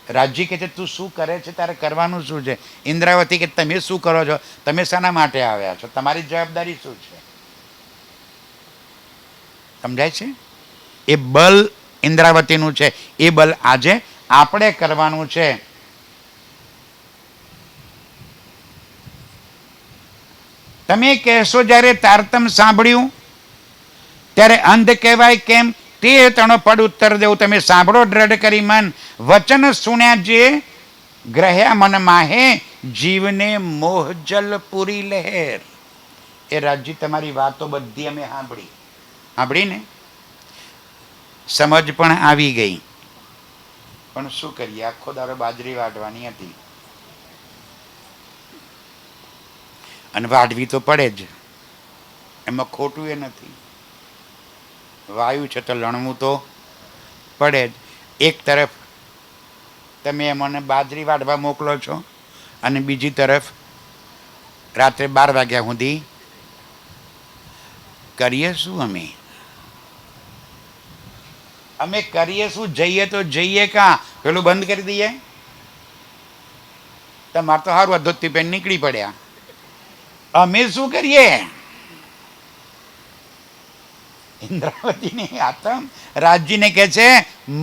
રાજજી કહે છે તું શું કરે છે, તારે કરવાનું શું છે? ઇન્દ્રાવતી કે તમે શું કરો છો? તમે શાના માટે આવ્યા છો? તમારી જવાબદારી શું છે? સમજાય છે? એ બલ ઇન્દ્રાવતીનું છે, એ બલ આજે આપણે કરવાનું છે. તમે કહેશો જ્યારે તારતમ સાંભળ્યું ત્યારે અંધ કહેવાય કેમ? તે તણો પડ ઉત્તર દેવું. તમે સાંભળો દ્રઢ કરી મન. વચન સુણ્યા જે ગ્રહ્યા મન માહે, જીવને મોહજલ પૂરી લહેર. એ રાજજી તમારી વાતો બધી અમે સાંભળીને સમજ પણ આવી ગઈ, પણ શું કરીએ, આખો દાડો બાજરી વાઢવાની હતી અને વાઢવી તો પડે જ, એમાં ખોટું એ નથી. વાયુ છે તો લણવું તો પડે જ. એક તરફ તમે મને બાજરી વાઢવા મોકલો છો અને બીજી તરફ રાત્રે 12 વાગ્યા સુધી કરીએ શું? અમે કરીએ શું? જઈએ તો જઈએ કાં? પેલું બંધ કરી દઈએ. તમારે તો સારું ધોતી પેન નીકળી પડ્યા. અમે શું કરીએ? ઇન્દ્રાવતીની આતમ રાજજીને કહે છે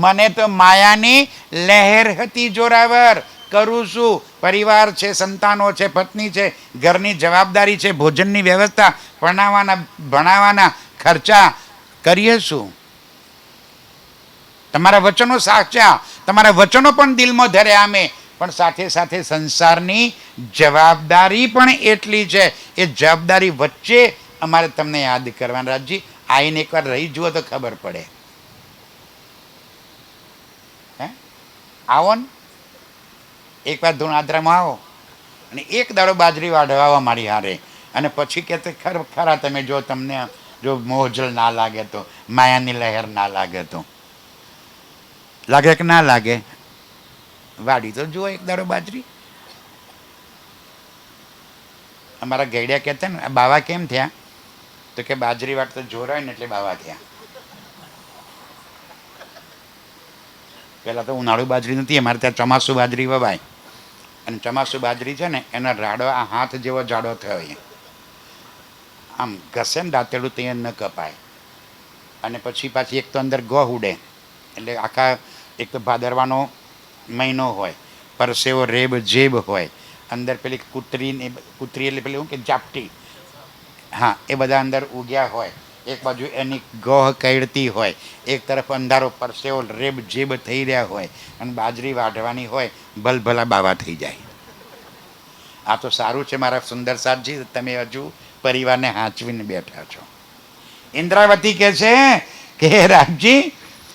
મને તો માયાની લહેર હતી જોરાવર. કરું શું? પરિવાર છે, સંતાનો છે, પત્ની છે, ઘરની જવાબદારી છે, ભોજનની વ્યવસ્થા, ભણાવવાના ખર્ચા, કરીએ શું? તમારા વચનો સાચા, તમારા વચનો પણ દિલમાં ધર્યા અમે, પણ સાથે સાથે સંસારની જવાબદારી પણ એટલી છે. એ જવાબદારી વચ્ચે અમારે તમને યાદ કરવાના. રાજજી આઈને એકવાર રહી જુઓ તો ખબર પડે. હે આવો ને એકવાર ધૂણાદ્રામાં આવો અને એક દાડો બાજરી વાઢવા મારી હારે, અને પછી કે ખરા તમે જો તમને જો મોહજલ ના લાગે તો, માયાની લહેર ના લાગે તો. લાગે કે ના લાગે? વાડી તો જુઓ એક દાડો બાજરી. અમારા ગેડિયા કહેતા ને આ બાવા કેમ થયા, તો કે બાજરી વાટ તો જોરાય ને એટલે બાવા થયા. પહેલાં તો ઉનાળુ બાજરી નથી, અમારે ત્યાં ચોમાસું બાજરી વવાય. અને ચોમાસું બાજરી છે ને એનો રાડો આ હાથ જેવો જાડો થયો, આમ ઘસે ને દાંતેડું ત્યાં ન કપાય. અને પછી પાછી એક તો અંદર ગોહ ઉડે, એટલે આખા એક તો ભાદરવાનો મહિનો હોય, પરસેવો રેબ જેબ હોય, અંદર પેલી કૂતરી એટલે પેલી શું કે જાપટી, હા એ બધા અંદર ઉગ્યા હોય. એક બાજુ એની ગોહ કઈડતી હોય, એક તરફ અંધારો પરસેવો રેબ જેબ થઈ રહ્યા હોય, અને બાજરી વાઢવાની હોય, ભલભલા બાવા થઈ જાય. આ તો સારું છે મારા સુંદર સાથજી, તમે હજુ પરિવારને હાંચવીને બેઠા છો. ઇન્દ્રાવતી કહે છે કે હે રાજજી,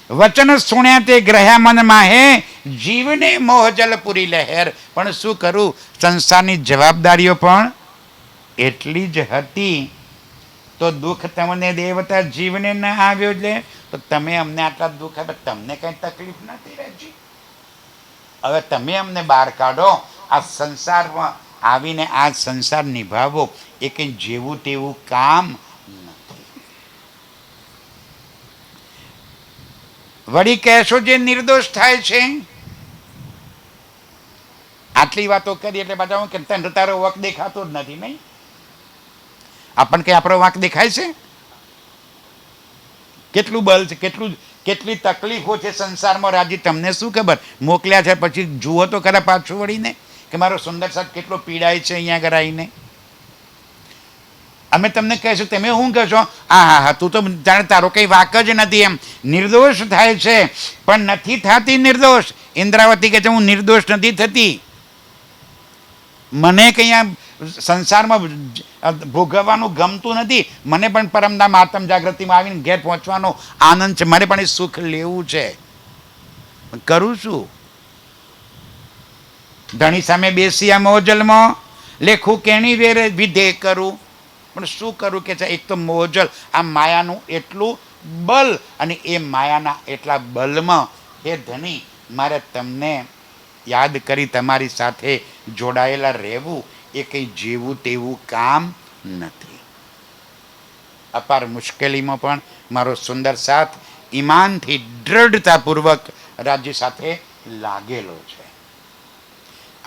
વચન સુણ્યા તે ગ્રહ્યા મન માહે, જીવને મોહજલ પૂરી લહેર. પણ શું કરું, સંસારની જવાબદારીઓ પણ એટલી જ હતી. તો દુઃખ તમને દેવતા જીવને ન આવ્યો, એટલે તો તમે અમને આટલા દુઃખ આપે, તમને કઈ તકલીફ નથી રહેજી. હવે તમે અમને બહાર કાઢો, આ સંસારમાં આવીને આ સંસાર નિભાવો, એ કંઈ જેવું તેવું કામ નથી. વળી કહેશો જે નિર્દોષ થાય છે. આટલી વાતો કરી એટલે બધા હું કે તને તારો વક દેખાતો જ નથી, નહીં? આપણને કઈ આપણો વાંક દેખાય છે? કેટલું બળ છે, કેટલી તકલીફો છે સંસારમાં રાજી, તમને શું ખબર? મોકલ્યા છે પછી જુઓ તો ખરા પાછું વળીને કે મારો સુંદર સાથ કેટલો પીડાય છે અહીંયા આગળ આવીને. અમે તમને કહીશું, તમે શું કહેશો? હા, તું તો જાણે તારો કંઈ વાક જ નથી, એમ નિર્દોષ થાય છે. પણ નથી થતી નિર્દોષ. ઇન્દ્રાવતી કહે છે હું નિર્દોષ નથી થતી. મને કંઈ આ સંસારમાં ભોગવવાનું ગમતું નથી. મને પણ પરમધામ આત્મ જાગૃતિમાં આવીને ઘેર પહોંચવાનો આનંદ છે, મારે પણ એ સુખ લેવું છે. કરું છું. ધણી સામે બેસી આ મોજલમાં, લેખું કેણી વેરે વિધે કરું. પણ શું કરું કે છે, એક તો મોજલ, આ માયાનું એટલું બલ, અને એ માયાના એટલા બલમાં હે ધણી, મારે તમને યાદ કરી તમારી સાથે જોડાયેલા રહેવું એ કંઈ જેવું તેવું કામ નથી. અપાર મુશ્કેલીમાં પણ મારો સુંદર સાથ ઈમાનથી દ્રઢતાપૂર્વક રાજ્ય સાથે લાગેલો છે.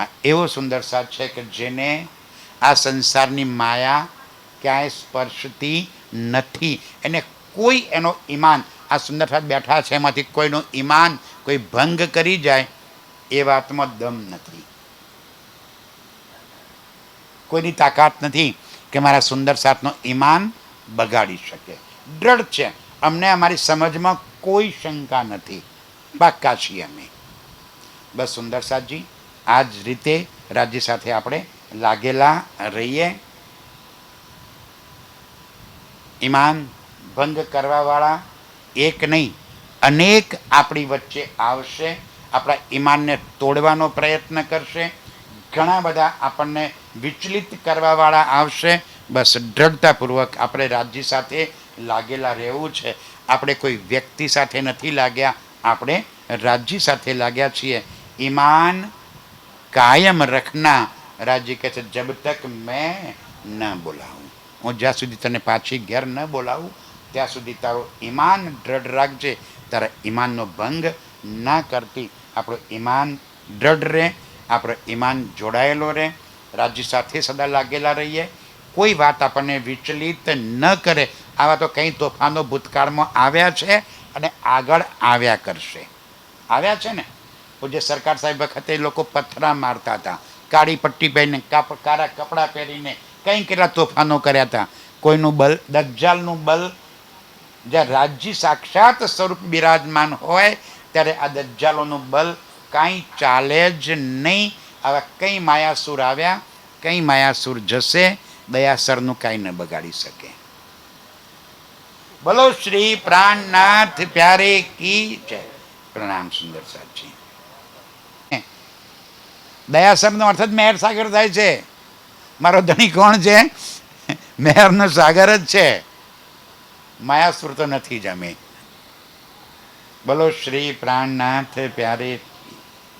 આ એવો સુંદર સાથ છે કે જેને આ સંસારની માયા ક્યાંય સ્પર્શતી નથી. એને કોઈ એનો ઈમાન, આ સુંદર સાથ બેઠા છે એમાંથી કોઈનો ઈમાન કોઈ ભંગ કરી જાય એ વાતમાં દમ નથી. કોઈની તાકાત નથી કે મારા સુંદર સાથનો ઈમાન બગાડી શકે. દ્રઢ છે. અમને અમારી સમજમાં કોઈ શંકા નથી, પાક્કા છીએ અમે. બસ સુંદર સાથજી, આ જ રીતે રાજ્ય સાથે આપણે લાગેલા રહીએ. ઈમાન ભંગ કરવાવાળા એક નહીં અનેક આપણી વચ્ચે આવશે, આપણા ઈમાનને તોડવાનો પ્રયત્ન કરશે. ઘણા બધા આપણને વિચલિત કરવાવાળા આવશે. બસ દ્રઢતાપૂર્વક આપણે રાજ્ય સાથે લાગેલા રહેવું છે. આપણે કોઈ વ્યક્તિ સાથે નથી લાગ્યા, આપણે રાજ્ય સાથે લાગ્યા છીએ. ઈમાન કાયમ રખના, રાજ્ય કહે છે જબ તક મેં ન બોલાવું, હું જ્યાં સુધી તને પાછી ઘેર ન બોલાવું ત્યાં સુધી તારો ઈમાન દ્રઢ રાખજે. તારા ઈમાનનો ભંગ ના કરતી. આપણો ઈમાન દ્રઢ રહે, આપણો ઈમાન જોડાયેલો રહે. રાજ્ય સાથે સદા લાગેલા રહીએ. કોઈ વાત આપણને વિચલિત ન કરે. આવા તો કંઈ તોફાનો ભૂતકાળમાં આવ્યા છે અને આગળ આવ્યા કરશે. આવ્યા છે ને. પૂજ્ય સરકાર સાહેબ વખતે લોકો પથરા મારતા હતા, કાળી પટ્ટી પહેરીને, કાળા કપડાં પહેરીને, કંઈ કેટલા તોફાનો કર્યા હતા. કોઈનું બલ, દજ્જાલનું બલ, જ્યાં રાજ્ય સાક્ષાત સ્વરૂપ બિરાજમાન હોય ત્યારે આ દજ્જાલોનું બલ કાંઈ ચાલે જ નહીં. આવા કંઈ માયાસુર આવ્યા, કંઈ માયાસુર જશે, દયાસરનું કાંઈ ન બગાડી શકે. બોલો શ્રી પ્રાણનાથ પ્યારે કી જય. પ્રણામ સુંદર સાહેબજી. દયાસરનો અર્થ જ મહેર સાગર થાય છે. મારો ધણી કોણ છે? મહેરનો સાગર જ છે. માયાસુર તો નથી જ અમે. બોલો શ્રી પ્રાણનાથ પ્યારે